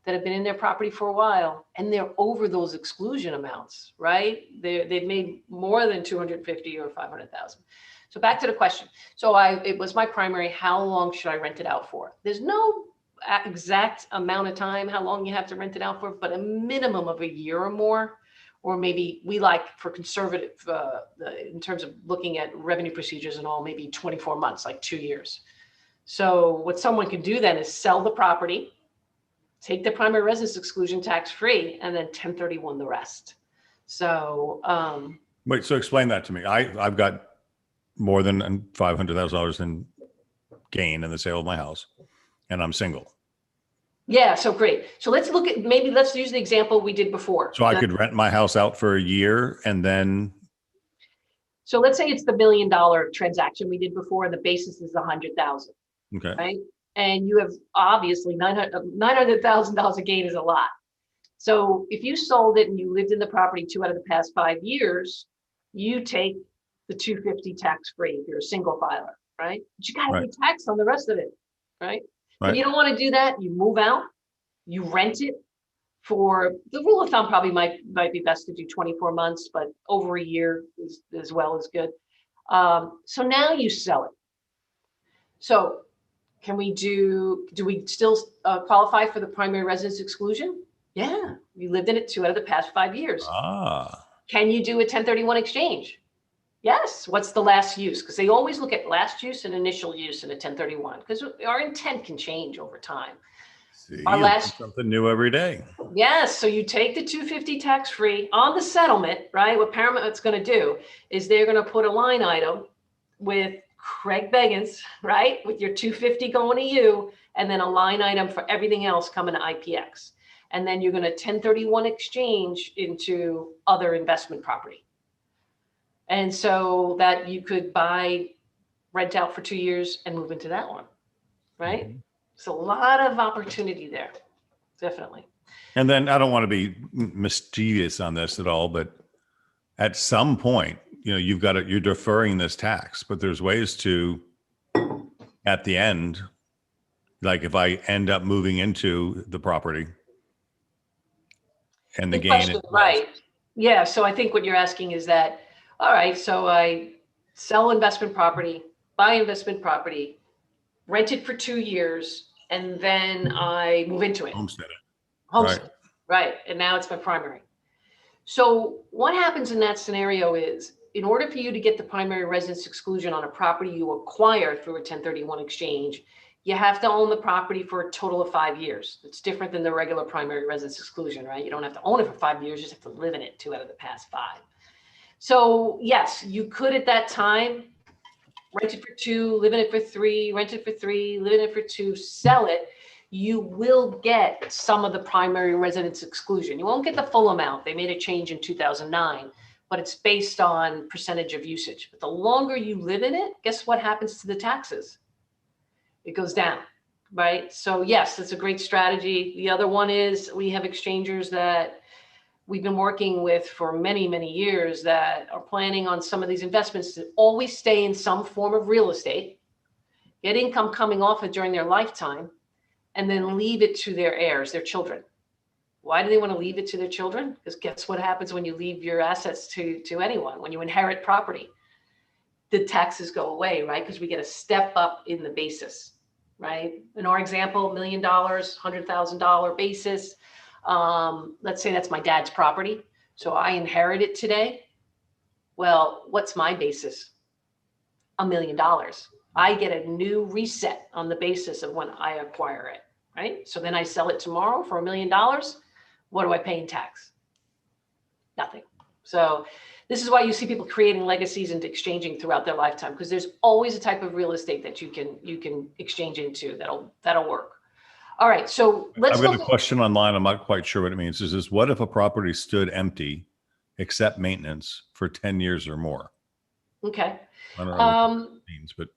that have been in their property for a while and they're over those exclusion amounts, right? They've made more than 250 or 500,000. So back to the question. So it was my primary, how long should I rent it out for? There's no exact amount of time, how long you have to rent it out for, but a minimum of a year or more. Or maybe we like for conservative, in terms of looking at revenue procedures and all, maybe 24 months, like 2 years. So what someone can do then is sell the property, take the primary residence exclusion tax free, and then 1031 the rest. So wait, so explain that to me. I've got more than $500,000 in gain in the sale of my house, and I'm single. Yeah, so great. So let's use the example we did before. So I could rent my house out for a year and then. So let's say it's the $1 million transaction we did before, and the basis is 100,000. Okay. Right. And you have obviously $900,000 of gain is a lot. So if you sold it and you lived in the property 2 out of the past 5 years, you take the 250 tax free if you're a single filer, right? But you got to pay tax on the rest of it, right? If you don't want to do that, you move out, you rent it for, the rule of thumb probably might be best to do 24 months, but over a year is as well as good. So now you sell it. So do we still qualify for the primary residence exclusion? Yeah, you lived in it 2 out of the past 5 years. Can you do a 1031 exchange? Yes. What's the last use? Because they always look at last use and initial use in a 1031 because our intent can change over time. See, something new every day. Yes. So you take the 250 tax free on the settlement, right? What Paramount's going to do is they're going to put a line item with Craig Beggins, right? With your 250 going to you, and then a line item for everything else coming to IPX. And then you're going to 1031 exchange into other investment property. And so that you could rent out for 2 years and move into that one, right? Mm-hmm. So a lot of opportunity there, definitely. And then I don't want to be mischievous on this at all, but at some point, you're deferring this tax, but there's ways to, at the end, Like if I end up moving into the property and the Good gain question, is right? Yeah, so I think what you're asking is that, all right, so I sell investment property, buy investment property, rent it for 2 years, and then I move into it. homestead. Homestead, right? And now it's my primary. So what happens in that scenario is, in order for you to get the primary residence exclusion on a property you acquire through a 1031 exchange, you have to own the property for a total of 5 years. It's different than the regular primary residence exclusion, right? You don't have to own it for 5 years, you just have to live in it 2 out of the past 5. So yes, you could at that time rent it for 2, live in it for 3, rent it for 3, live in it for 2, sell it. You will get some of the primary residence exclusion. You won't get the full amount. They made a change in 2009, but it's based on percentage of usage. But the longer you live in it, guess what happens to the taxes? It goes down, right? So yes, it's a great strategy. The other one is we have exchangers that we've been working with for many, many years that are planning on some of these investments to always stay in some form of real estate, get income coming off it during their lifetime, and then leave it to their heirs, their children. Why do they want to leave it to their children? Because guess what happens when you leave your assets to anyone? When you inherit property, the taxes go away, right? Because we get a step up in the basis, right? In our example, $1 million, $100,000 basis. Let's say that's my dad's property. So I inherit it today. Well, what's my basis? $1 million. I get a new reset on the basis of when I acquire it, right? So then I sell it tomorrow for $1 million. What do I pay in tax? Nothing. So this is why you see people creating legacies and exchanging throughout their lifetime, because there's always a type of real estate that you can exchange into that'll work. All right, so let's I've got look a question online. I'm not quite sure what it means. Is this, what if a property stood empty except maintenance for 10 years or more? Okay. I don't know what that means, but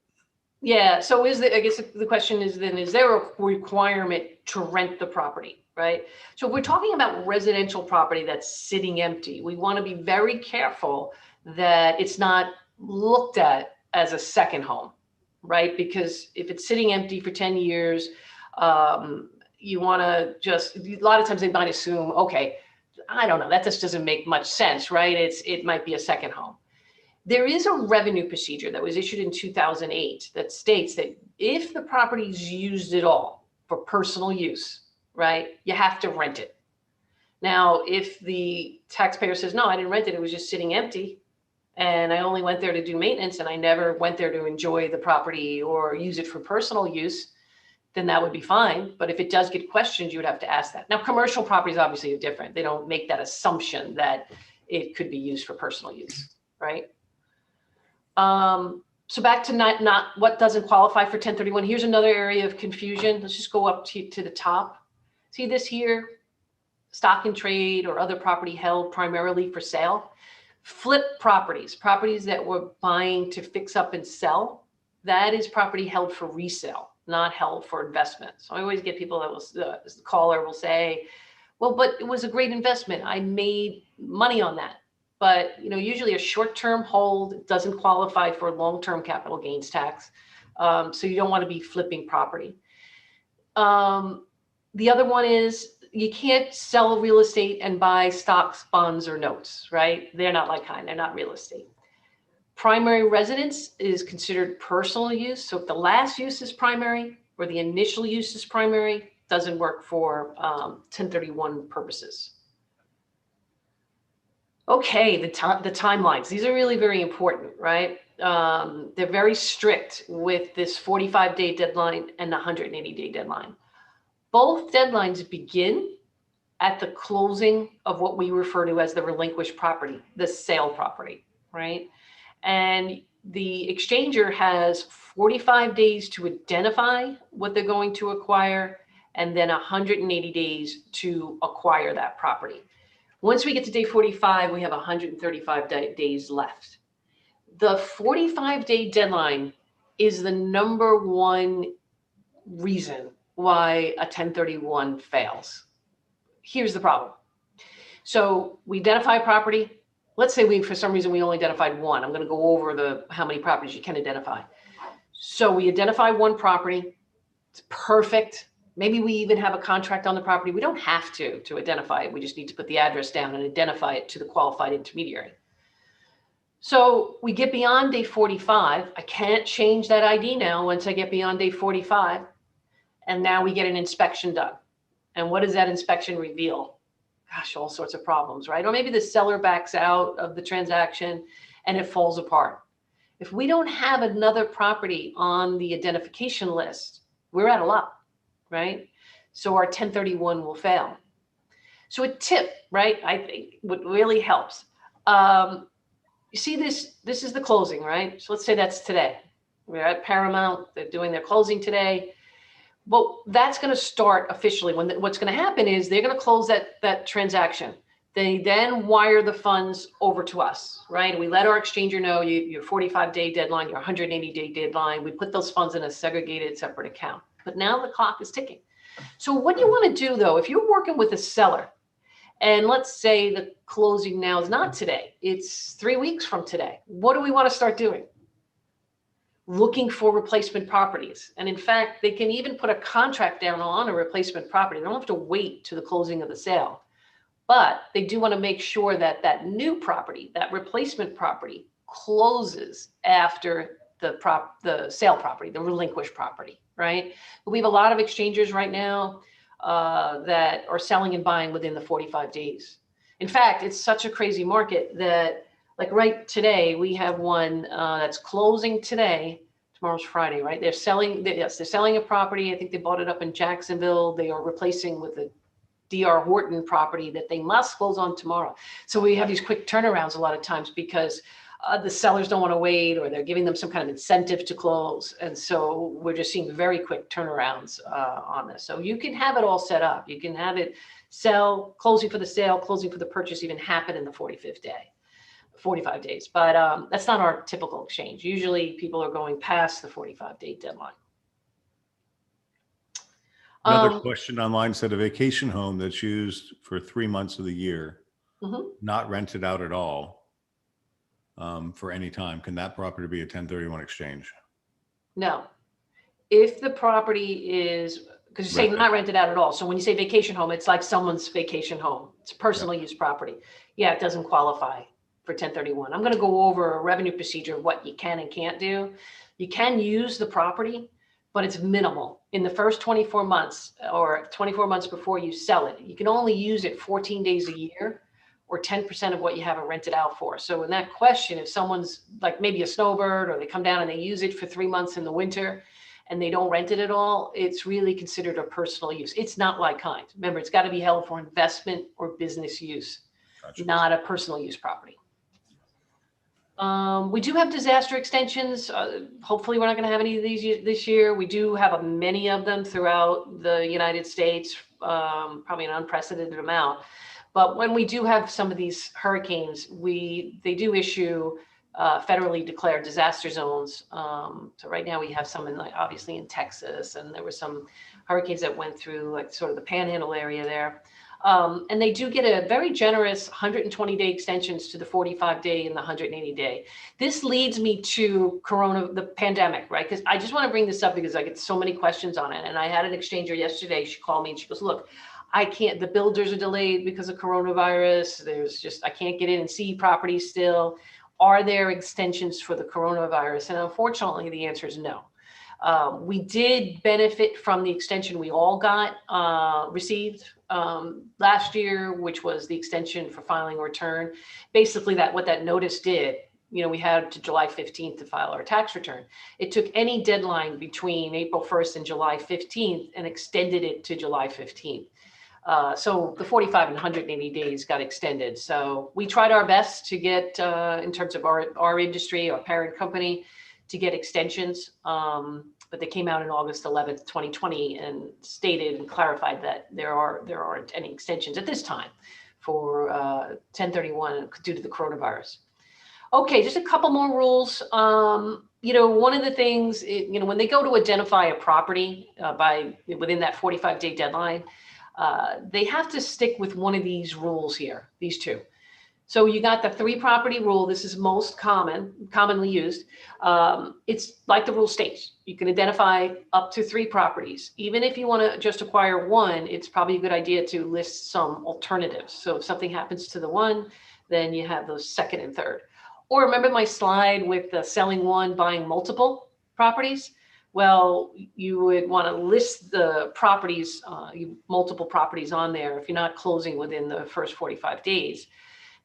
Yeah. So I guess the question is then, is there a requirement to rent the property, right? So if we're talking about residential property that's sitting empty, we want to be very careful that it's not looked at as a second home, right? Because if it's sitting empty for 10 years, you want to a lot of times they might assume, okay, I don't know, that just doesn't make much sense, right? It might be a second home. There is a revenue procedure that was issued in 2008 that states that if the property is used at all for personal use, right, you have to rent it. Now, if the taxpayer says, no, I didn't rent it, it was just sitting empty, and I only went there to do maintenance and I never went there to enjoy the property or use it for personal use, then that would be fine. But if it does get questioned, you would have to ask that. Now, commercial properties obviously are different. They don't make that assumption that it could be used for personal use, right? So back to not what doesn't qualify for 1031. Here's another area of confusion. Let's just go up to the top. See this here? Stock and trade or other property held primarily for sale. Flip properties that we're buying to fix up and sell. That is property held for resale, not held for investment. So I always get people that the caller will say, well, but it was a great investment. I made money on that. But usually a short-term hold doesn't qualify for long-term capital gains tax. So you don't want to be flipping property. The other one is you can't sell real estate and buy stocks, bonds, or notes, right? They're not like kind, they're not real estate. Primary residence is considered personal use. So if the last use is primary or the initial use is primary, doesn't work for 1031 purposes. Okay, the timelines. These are really very important, right? They're very strict with this 45-day deadline and the 180-day deadline. Both deadlines begin at the closing of what we refer to as the relinquished property, the sale property, right? And the exchanger has 45 days to identify what they're going to acquire, and then 180 days to acquire that property. Once we get to day 45, we have 135 days left. The 45-day deadline is the number one reason why a 1031 fails. Here's the problem. So we identify property. Let's say for some reason, we only identified one. I'm going to go over how many properties you can identify. So we identify one property. It's perfect. Maybe we even have a contract on the property. We don't have to identify it. We just need to put the address down and identify it to the qualified intermediary. So we get beyond day 45. I can't change that ID now once I get beyond day 45. And now we get an inspection done. And what does that inspection reveal? Gosh, all sorts of problems, right? Or maybe the seller backs out of the transaction and it falls apart. If we don't have another property on the identification list, we're out of luck, right? So our 1031 will fail. So a tip, right? I think what really helps. You see this is the closing, right? So let's say that's today. We're at Paramount, they're doing their closing today. Well, that's going to start officially. What's going to happen is they're going to close that transaction. They then wire the funds over to us, right? We let our exchanger know your 45-day deadline, your 180-day deadline. We put those funds in a segregated separate account. But now the clock is ticking. So what you want to do, though, if you're working with a seller, and let's say the closing now is not today, it's 3 weeks from today, what do we want to start doing? Looking for replacement properties. And in fact, they can even put a contract down on a replacement property. They don't have to wait to the closing of the sale. But they do want to make sure that that new property, that replacement property, closes after the sale property, the relinquished property, right? But we have a lot of exchangers right now that are selling and buying within the 45 days. In fact, it's such a crazy market that, like right today, we have one that's closing today. Tomorrow's Friday, right? They're selling a property. I think they bought it up in Jacksonville. They are replacing with a D.R. Horton property that they must close on tomorrow. So we have these quick turnarounds a lot of times because the sellers don't want to wait, or they're giving them some kind of incentive to close. And so we're just seeing very quick turnarounds on this. So you can have it all set up. You can have it closing for the sale, closing for the purchase even happen in the 45th day. 45 days, but that's not our typical exchange. Usually people are going past the 45-day deadline. Another question online said a vacation home that's used for 3 months of the year, not rented out at all for any time. Can that property be a 1031 exchange? No. If the property is, because you say not rented out at all. So when you say vacation home, it's like someone's vacation home. It's personal use property. Yeah, it doesn't qualify for 1031. I'm going to go over a revenue procedure, what you can and can't do. You can use the property, but it's minimal. In the first 24 months or 24 months before you sell it, you can only use it 14 days a year or 10% of what you have it rented out for. So in that question, if someone's like maybe a snowbird, or they come down and they use it for 3 months in the winter and they don't rent it at all, it's really considered a personal use. It's not like kind. Remember, it's got to be held for investment or business use, not a personal use property. We do have disaster extensions. Hopefully we're not going to have any of these this year. We do have many of them throughout the United States, probably an unprecedented amount. But when we do have some of these hurricanes, they do issue federally declared disaster zones. So right now we have some obviously in Texas, and there were some hurricanes that went through like sort of the Panhandle area there. And they do get a very generous 120-day extensions to the 45-day and the 180-day. This leads me to the pandemic, right? Because I just want to bring this up because I get so many questions on it. And I had an exchanger yesterday. She called me and she goes, look, the builders are delayed because of coronavirus. I can't get in and see properties still. Are there extensions for the coronavirus? And unfortunately, the answer is no. We did benefit from the extension we all received last year, which was the extension for filing a return. Basically, what that notice did, we had to July 15th to file our tax return. It took any deadline between April 1st and July 15th and extended it to July 15th. So the 45 and 180 days got extended. So we tried our best to get, in terms of our industry, our parent company, to get extensions. But they came out in August 11th, 2020 and stated and clarified that there aren't any extensions at this time for 1031 due to the coronavirus. Okay, just a couple more rules. One of the things, when they go to identify a property within that 45-day deadline, they have to stick with one of these rules here, these two. So you got the 3-property rule. This is most commonly used. It's like the rule states. You can identify up to 3 properties. Even if you want to just acquire one, it's probably a good idea to list some alternatives. So if something happens to the one, then you have those second and third. Or remember my slide with the selling one, buying multiple properties? Well, you would want to list the properties, multiple properties on there if you're not closing within the first 45 days.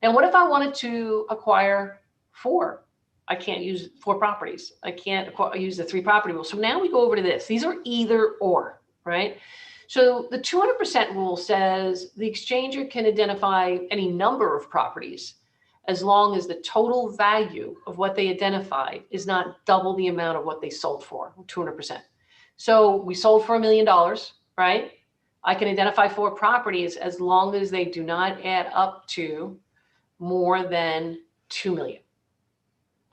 And what if I wanted to acquire 4? I can't use 4 properties. I can't use the 3-property rule. So now we go over to this. These are either or, right? So the 200% rule says the exchanger can identify any number of properties as long as the total value of what they identified is not double the amount of what they sold for, 200%. So we sold for $1 million, right? I can identify 4 properties as long as they do not add up to more than 2 million.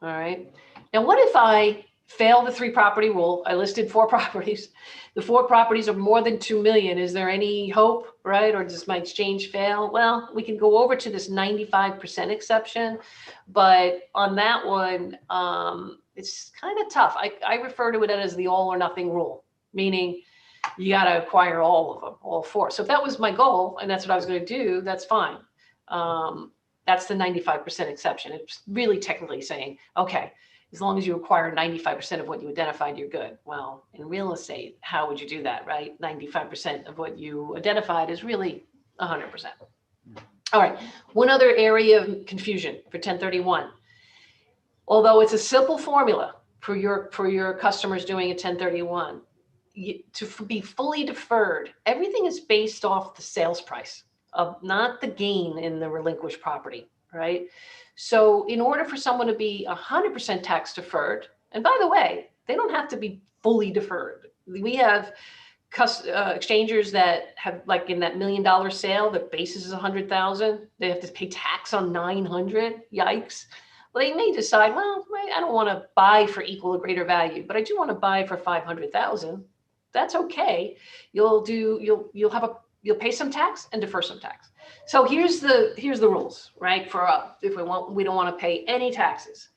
All right. Now, what if I fail the 3-property rule? I listed 4 properties. The 4 properties are more than 2 million. Is there any hope, right? Or does my exchange fail? Well, we can go over to this 95% exception, but on that one, it's kind of tough. I refer to it as the all or nothing rule, meaning you got to acquire all of them, all 4. So if that was my goal and that's what I was going to do, that's fine. That's the 95% exception. It's really technically saying, okay, as long as you acquire 95% of what you identified, you're good. Well, in real estate, how would you do that, right? 95% of what you identified is really 100%. All right, one other area of confusion for 1031. Although it's a simple formula for your customers doing a 1031, to be fully deferred, everything is based off the sales price, of not the gain in the relinquished property, right? So in order for someone to be 100% tax deferred, and by the way, they don't have to be fully deferred. We have exchangers that have, like in that $1 million sale, the basis is 100,000. They have to pay tax on 900. Yikes. Well, they may decide, well, I don't want to buy for equal or greater value, but I do want to buy for 500,000. That's okay. You'll pay some tax and defer some tax. So here's the rules, right? For if we don't want to pay any taxes.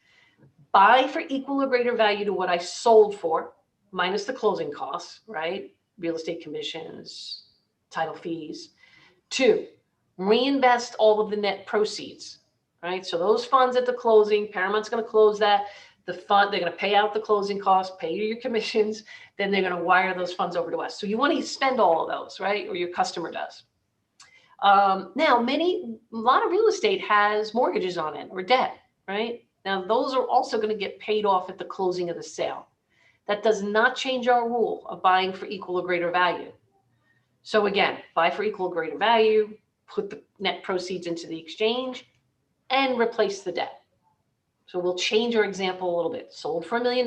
Buy for equal or greater value to what I sold for, minus the closing costs, right? Real estate commissions, title fees. 2, reinvest all of the net proceeds, right? So those funds at the closing, Paramount's going to close that. The fund, they're going to pay out the closing costs, pay you your commissions, then they're going to wire those funds over to us. So you want to spend all of those, right? Or your customer does. Now, a lot of real estate has mortgages on it or debt, right? Now, those are also going to get paid off at the closing of the sale. That does not change our rule of buying for equal or greater value. So again, buy for equal or greater value, put the net proceeds into the exchange, and replace the debt. So we'll change our example a little bit. Sold for $1 million.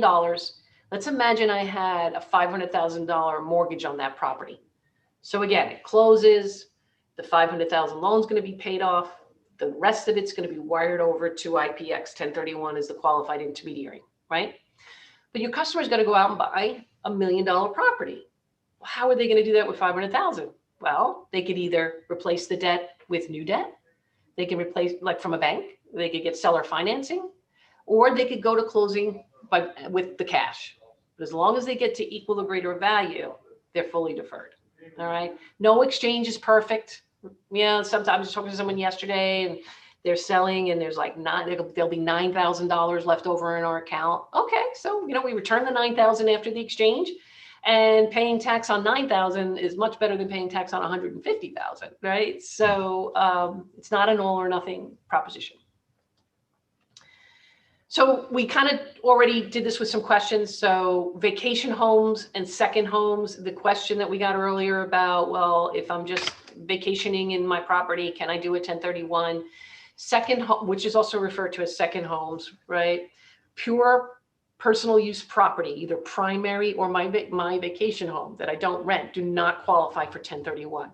Let's imagine I had a $500,000 mortgage on that property. So again, it closes. The $500,000 loan is going to be paid off. The rest of it's going to be wired over to IPX 1031 as the qualified intermediary, right? But your customer's got to go out and buy a $1 million property. How are they going to do that with $500,000? Well, they could either replace the debt with new debt. They can replace, like from a bank. They could get seller financing, or they could go to closing with the cash. But as long as they get to equal or greater value, they're fully deferred. All right. No exchange is perfect. Yeah. Sometimes I was talking to someone yesterday and they're selling and there's like there'll be $9,000 left over in our account. Okay. So, we return the $9,000 after the exchange, and paying tax on $9,000 is much better than paying tax on $150,000. Right. So it's not an all or nothing proposition. So we kind of already did this with some questions. So vacation homes and second homes, the question that we got earlier about, well, if I'm just vacationing in my property, can I do a 1031? Second home, which is also referred to as second homes, right? Pure personal use property, either primary or my vacation home that I don't rent, do not qualify for 1031.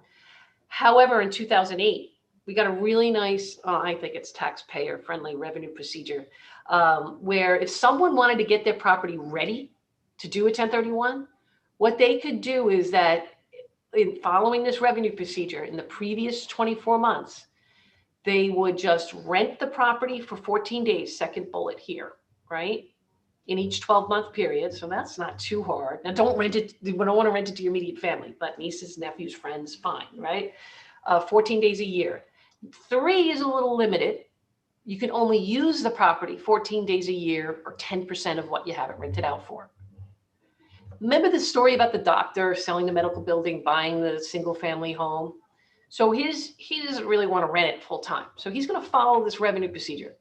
However, in 2008, we got a really nice, I think it's taxpayer-friendly revenue procedure, where if someone wanted to get their property ready to do a 1031, what they could do is that in following this revenue procedure in the previous 24 months, they would just rent the property for 14 days, second bullet here, right? In each 12-month period. So that's not too hard. Now don't rent it, we don't want to rent it to your immediate family, but nieces, nephews, friends, fine, right? 14 days a year. 3 is a little limited. You can only use the property 14 days a year or 10% of what you have it rented out for. Remember the story about the doctor selling the medical building, buying the single family home? So he doesn't really want to rent it full time. So he's going to follow this revenue procedure.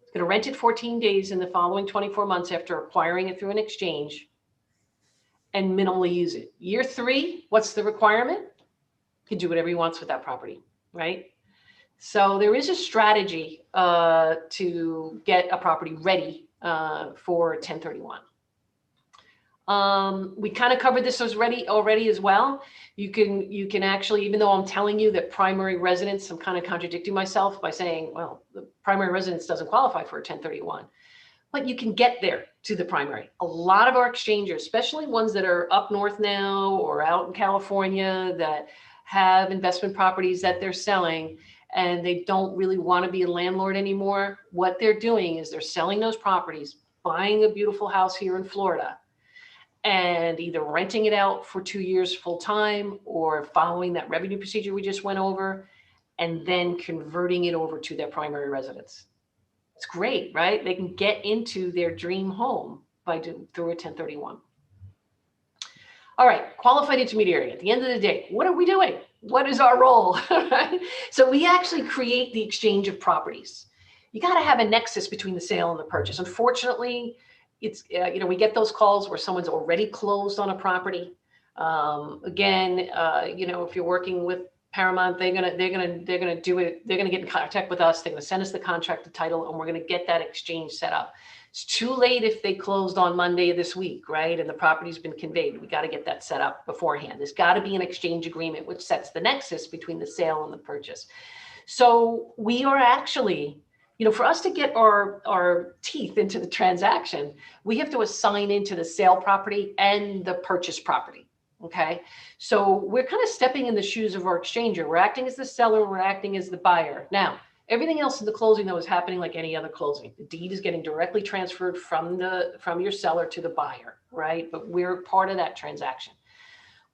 He's going to rent it 14 days in the following 24 months after acquiring it through an exchange and minimally use it. Year 3, what's the requirement? He can do whatever he wants with that property, right? So there is a strategy to get a property ready for 1031. We kind of covered this already as well. You can actually, even though I'm telling you that primary residence, I'm kind of contradicting myself by saying, well, the primary residence doesn't qualify for a 1031, but you can get there to the primary. A lot of our exchangers, especially ones that are up north now or out in California that have investment properties that they're selling and they don't really want to be a landlord anymore, what they're doing is they're selling those properties, buying a beautiful house here in Florida, and either renting it out for 2 years full time or following that revenue procedure we just went over, and then converting it over to their primary residence. It's great, right? They can get into their dream home through a 1031. All right, qualified intermediary. At the end of the day, what are we doing? What is our role? So we actually create the exchange of properties. You got to have a nexus between the sale and the purchase. Unfortunately, it's we get those calls where someone's already closed on a property. Again, if you're working with Paramount, they're gonna do it. They're gonna get in contact with us. They're gonna send us the contract, the title, and we're gonna get that exchange set up. It's too late if they closed on Monday of this week, right? And the property's been conveyed. We got to get that set up beforehand. There's got to be an exchange agreement which sets the nexus between the sale and the purchase. So we are actually, for us to get our teeth into the transaction, we have to assign into the sale property and the purchase property. Okay. So we're kind of stepping in the shoes of our exchanger. We're acting as the seller, we're acting as the buyer. Now, everything else in the closing, though, is happening like any other closing. The deed is getting directly transferred from your seller to the buyer, right? But we're part of that transaction.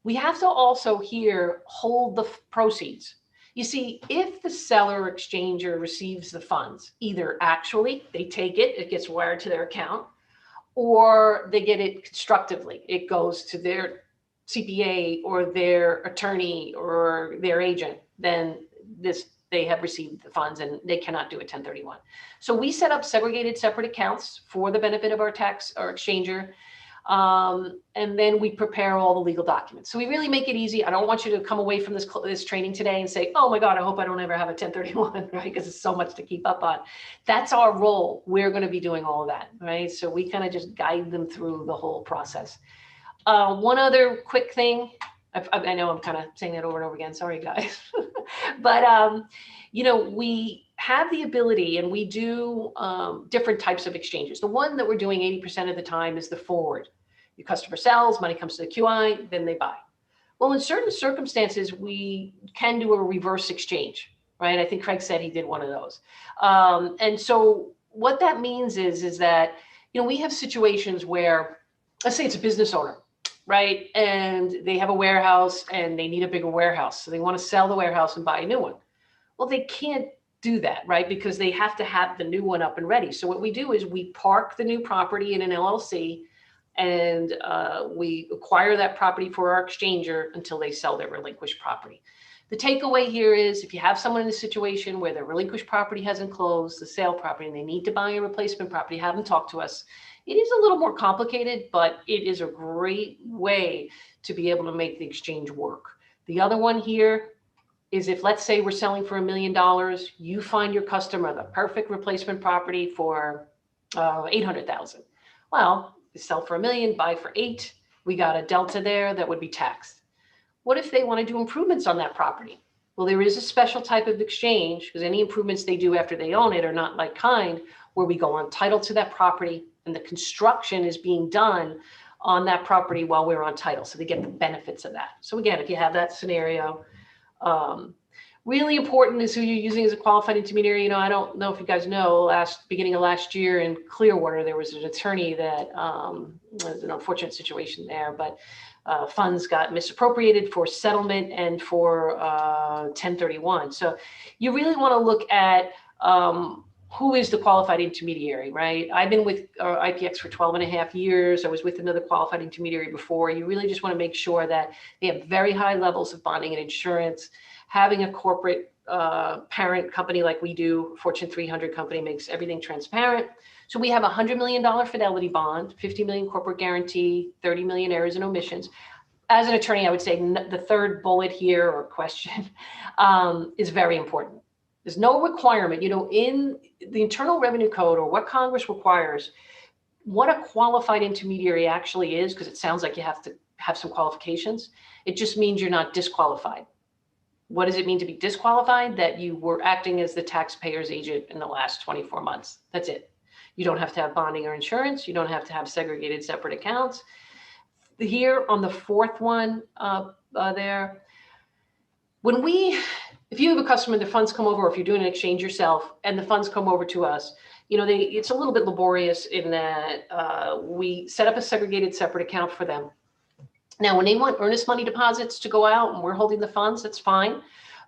We have to also here hold the proceeds. You see, if the seller or exchanger receives the funds, either actually they take it, it gets wired to their account, or they get it constructively. It goes to their CPA or their attorney or their agent, then they have received the funds and they cannot do a 1031. So we set up segregated separate accounts for the benefit of our exchanger. And then we prepare all the legal documents. So we really make it easy. I don't want you to come away from this training today and say, oh my God, I hope I don't ever have a 1031, right? Because it's so much to keep up on. That's our role. We're going to be doing all of that, right? So we kind of just guide them through the whole process. One other quick thing. I know I'm kind of saying that over and over again. Sorry, guys. But, we have the ability and we do different types of exchanges. The one that we're doing 80% of the time is the forward. Your customer sells, money comes to the QI, then they buy. Well, in certain circumstances, we can do a reverse exchange, right? I think Craig said he did one of those. And so what that means is that, we have situations where, let's say it's a business owner, right? And they have a warehouse and they need a bigger warehouse. So they want to sell the warehouse and buy a new one. Well, they can't do that, right? Because they have to have the new one up and ready. So what we do is we park the new property in an LLC and we acquire that property for our exchanger until they sell their relinquished property. The takeaway here is if you have someone in a situation where their relinquished property hasn't closed, the sale property, and they need to buy a replacement property, have them talk to us. It is a little more complicated, but it is a great way to be able to make the exchange work. The other one here is if, let's say we're selling for $1 million, you find your customer the perfect replacement property for $800,000. Well, you sell for $1 million, buy for $8 million. We got a delta there that would be taxed. What if they want to do improvements on that property? Well, there is a special type of exchange because any improvements they do after they own it are not like kind, where we go on title to that property and the construction is being done on that property while we're on title. So they get the benefits of that. So again, if you have that scenario, Really important is who you're using as a qualified intermediary. I don't know if you guys know, beginning of last year in Clearwater, there was an attorney that was an unfortunate situation there, but funds got misappropriated for settlement and for 1031. So you really want to look at who is the qualified intermediary, right? I've been with IPX for 12 and a half years. I was with another qualified intermediary before. You really just want to make sure that they have very high levels of bonding and insurance. Having a corporate parent company like we do, Fortune 300 company, makes everything transparent. So we have a $100 million fidelity bond, 50 million corporate guarantee, 30 million errors and omissions. As an attorney, I would say the third bullet here or question is very important. There's no requirement, in the Internal Revenue Code or what Congress requires, what a qualified intermediary actually is, because it sounds like you have to have some qualifications. It just means you're not disqualified. What does it mean to be disqualified? That you were acting as the taxpayer's agent in the last 24 months. That's it. You don't have to have bonding or insurance. You don't have to have segregated separate accounts. Here on the fourth one there, if you have a customer, the funds come over, or if you're doing an exchange yourself and the funds come over to us, it's a little bit laborious in that we set up a segregated separate account for them. Now, when they want earnest money deposits to go out and we're holding the funds, that's fine.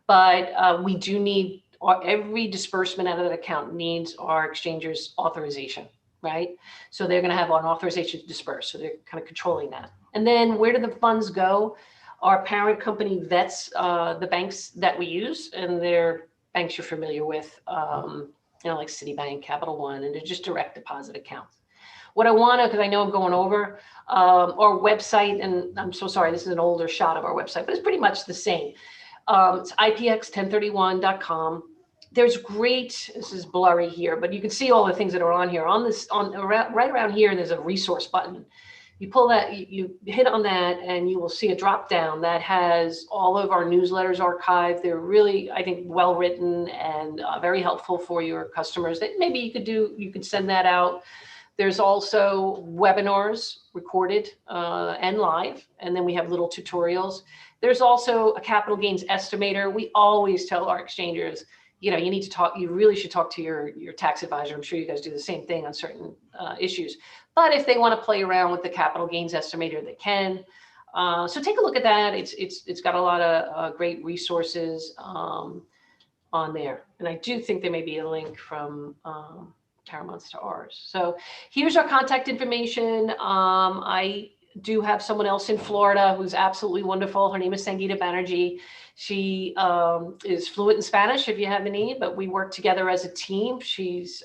But we do need every disbursement out of that account needs our exchanger's authorization, right? So they're going to have an authorization to disperse. So they're kind of controlling that. And then where do the funds go? Our parent company vets the banks that we use, and they're banks you're familiar with, like Citibank, Capital One, and they're just direct deposit accounts. What I want to, because I know I'm going over, our website, and I'm so sorry, this is an older shot of our website, but it's pretty much the same. It's ipx1031.com. There's this is blurry here, but you can see all the things that are on here. Right around here, there's a resource button. You pull that, you hit on that, and you will see a drop down that has all of our newsletters archived. They're really, I think, well written and very helpful for your customers. That maybe you could send that out. There's also webinars recorded and live, and then we have little tutorials. There's also a capital gains estimator. We always tell our exchangers, you really should talk to your tax advisor. I'm sure you guys do the same thing on certain issues. But if they want to play around with the capital gains estimator, they can. So take a look at that. It's got a lot of great resources on there. And I do think there may be a link from Paramount's to ours. So here's our contact information. I do have someone else in Florida who's absolutely wonderful. Her name is Sangeeta Banerjee. She is fluent in Spanish if you have a need, but we work together as a team. She's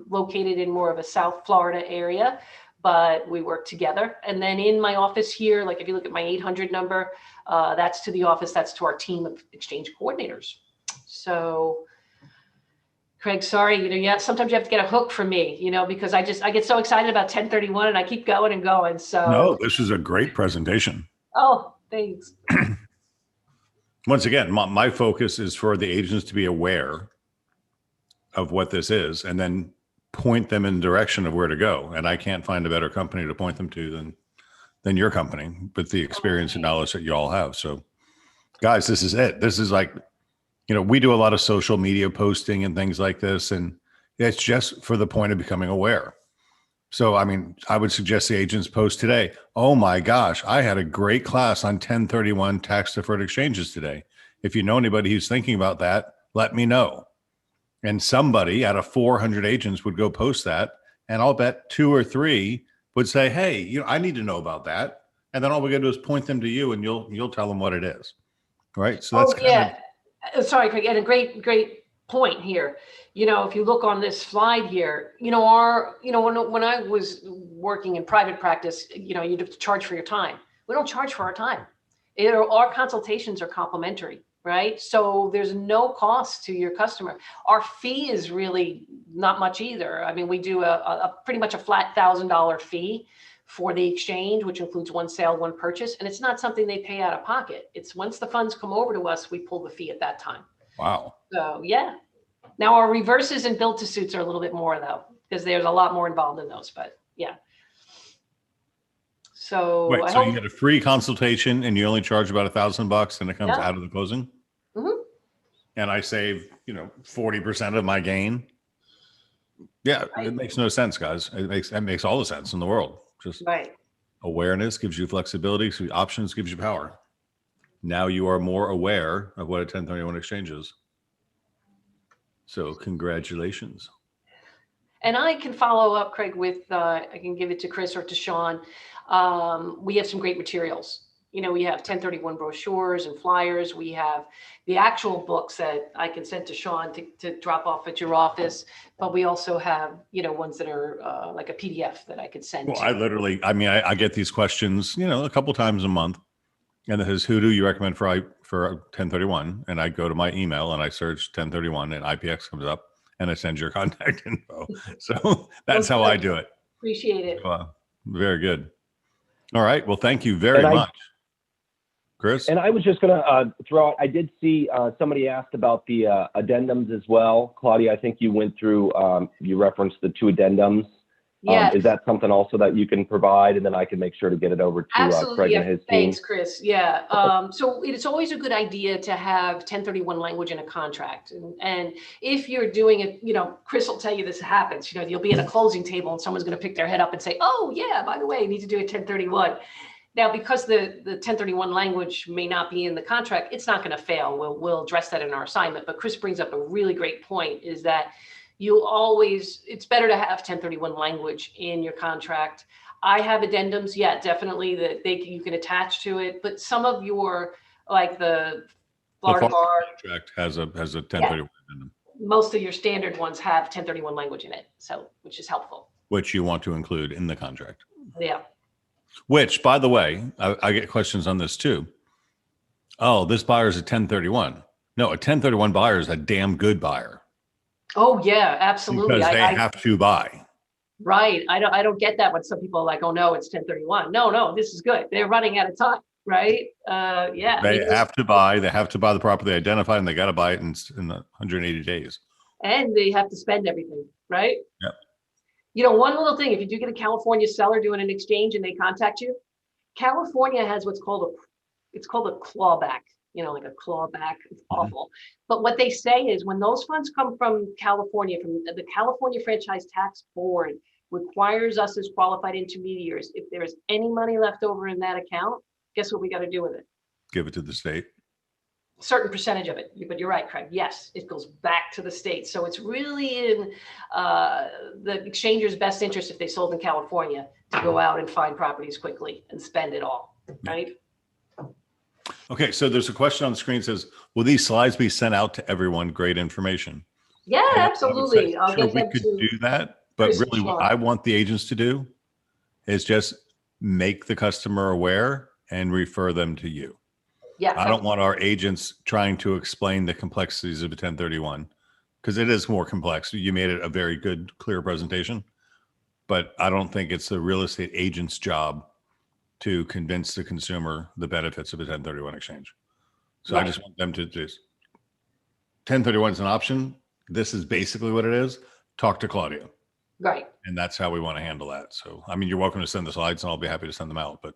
located in more of a South Florida area, but we work together. And then in my office here, like if you look at my 800 number, that's to the office, that's to our team of exchange coordinators. So Craig, sorry, sometimes you have to get a hook from me, because I get so excited about 1031 and I keep going and going. So no, this is a great presentation. Oh, thanks. Once again, my focus is for the agents to be aware of what this is and then point them in the direction of where to go. And I can't find a better company to point them to than your company with the experience and knowledge that you all have. So guys, this is it. This is like, we do a lot of social media posting and things like this, and it's just for the point of becoming aware. So, I would suggest the agents post today. Oh my gosh, I had a great class on 1031 tax deferred exchanges today. If you know anybody who's thinking about that, let me know. And somebody out of 400 agents would go post that. And I'll bet 2 or 3 would say, hey, I need to know about that. And then all we got to do is point them to you and you'll tell them what it is. Right. So that's Sorry, Craig, and a great point here. If you look on this slide here, when I was working in private practice, you'd have to charge for your time. We don't charge for our time. Our consultations are complimentary, right? So there's no cost to your customer. Our fee is really not much either. We do a pretty much a flat $1,000 fee for the exchange, which includes one sale, one purchase. And it's not something they pay out of pocket. It's once the funds come over to us, we pull the fee at that time. Wow. So yeah. Now our reverses and build to suits are a little bit more though, because there's a lot more involved in those, but yeah. So wait, so you get a free consultation and you only charge about $1,000 and it comes out of the closing? Mm-hmm. and I save, 40% of my gain. Yeah, Right. it makes no sense, guys. That makes all the sense in the world. Just Right. awareness gives you flexibility. So options gives you power. Now you are more aware of what a 1031 exchange is. So congratulations. And I can follow up, Craig, with, I can give it to Chris or to Sean. We have some great materials. We have 1031 brochures and flyers. We have the actual books that I can send to Sean to drop off at your office. But we also have, ones that are like a PDF that I could send Well, to. I get these questions, a couple times a month. And it says, who do you recommend for 1031? And I go to my email and I search 1031 and IPX comes up and I send your contact info. So that's how I do it. Appreciate it. Very good. All right. Well, thank you very much. Chris? And I was just going to throw out, I did see somebody asked about the addendums as well. Claudia, I think you went through, you referenced the 2 addendums. Yes. Is that something also that you can provide? And then I can make sure to get it over to Craig and his team. Thanks, Chris. Yeah. So it's always a good idea to have 1031 language in a contract. And if you're doing it, Chris will tell you this happens. You'll be at a closing table and someone's going to pick their head up and say, oh, yeah, by the way, you need to do a 1031. Now, because the 1031 language may not be in the contract, it's not going to fail. We'll address that in our assignment. But Chris brings up a really great point, is that it's better to have 1031 language in your contract. I have addendums, yeah, definitely, that you can attach to it. But some of your, like the Florida Bar contract has a 1031 addendum. Most of your standard ones have 1031 language in it, so which is helpful. Which you want to include in the contract. Yeah. Which, by the way, I get questions on this too. Oh, this buyer's a 1031. No, a 1031 buyer is a damn good buyer. Oh yeah, absolutely. Because they have to buy. Right. I don't get that when some people are like, oh no, it's 1031. No, this is good. They're running out of time, right? Yeah. They have to buy. They have to buy the property identified, and they got to buy it in 180 days. And they have to spend everything, right? Yep. One little thing, if you do get a California seller doing an exchange and they contact you, California has what's called a clawback. Like a clawback. It's awful. But what they say is when those funds come from California, from the California Franchise Tax Board, requires us as qualified intermediaries, if there's any money left over in that account, guess what we got to do with it? Give it to the state. Certain percentage of it. But you're right, Craig. Yes, it goes back to the state. So it's really in the exchanger's best interest, if they sold in California, to go out and find properties quickly and spend it all, right? Okay, so there's a question on the screen that says, will these slides be sent out to everyone? Great information. Yeah, absolutely. I'll get them to do that. But really what I want the agents to do is just make the customer aware and refer them to you. Yeah. I don't want our agents trying to explain the complexities of a 1031 because it is more complex. You made it a very good, clear presentation, but I don't think it's the real estate agent's job to convince the consumer the benefits of a 1031 exchange. So I just want them to just 1031 is an option. This is basically what it is. Talk to Claudia. Right. And that's how we want to handle that. So, I mean, you're welcome to send the slides and I'll be happy to send them out, but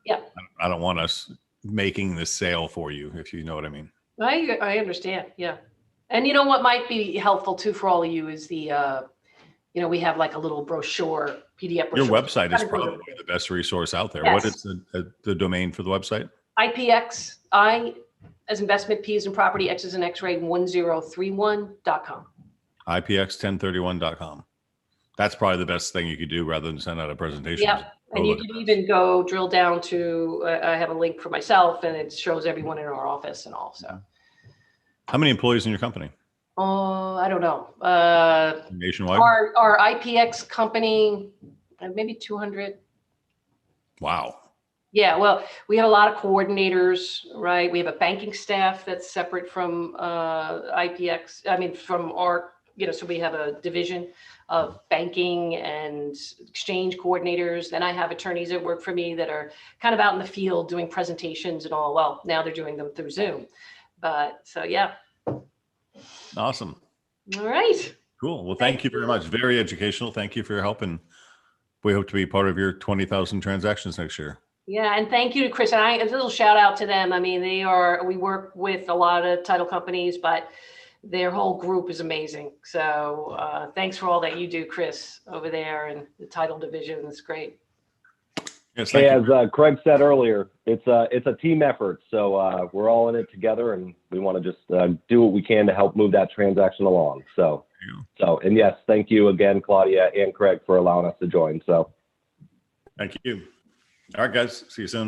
yeah, I don't want us making the sale for you, if you know what I mean. I understand. Yeah. And what might be helpful too for all of you is the, we have like a little brochure, PDF brochure. Your website is probably the best resource out there. Yes. What is the domain for the website? IPX, I as investment, P as in property, X as in X-ray, 1031.com. IPX1031.com. That's probably the best thing you could do rather than send out a presentation. Yeah. And you can even go drill down to, I have a link for myself and it shows everyone in our office and all. So, how many employees in your company? I don't know. Nationwide? Our IPX company, maybe 200. Wow. Yeah, well, we have a lot of coordinators, right? We have a banking staff that's separate from IPX. I mean, from our, so we have a division of banking and exchange coordinators. Then I have attorneys that work for me that are kind of out in the field doing presentations and all. Well, now they're doing them through Zoom. But so, yeah. Awesome. All right. Cool. Well, thank you very much. Very educational. Thank you for your help. And we hope to be part of your 20,000 transactions next year. Yeah, and thank you to Chris. And a little shout out to them. I mean, we work with a lot of title companies, but their whole group is amazing. So thanks for all that you do, Chris, over there and the title division. It's great. Yes, Hey, thank as Craig said earlier, it's a team effort. So we're all in it together, and we want to just do what we can to help move that transaction along. And yes, thank you again, Claudia and Craig, for allowing us to join. So Thank you. All right, guys. See you soon.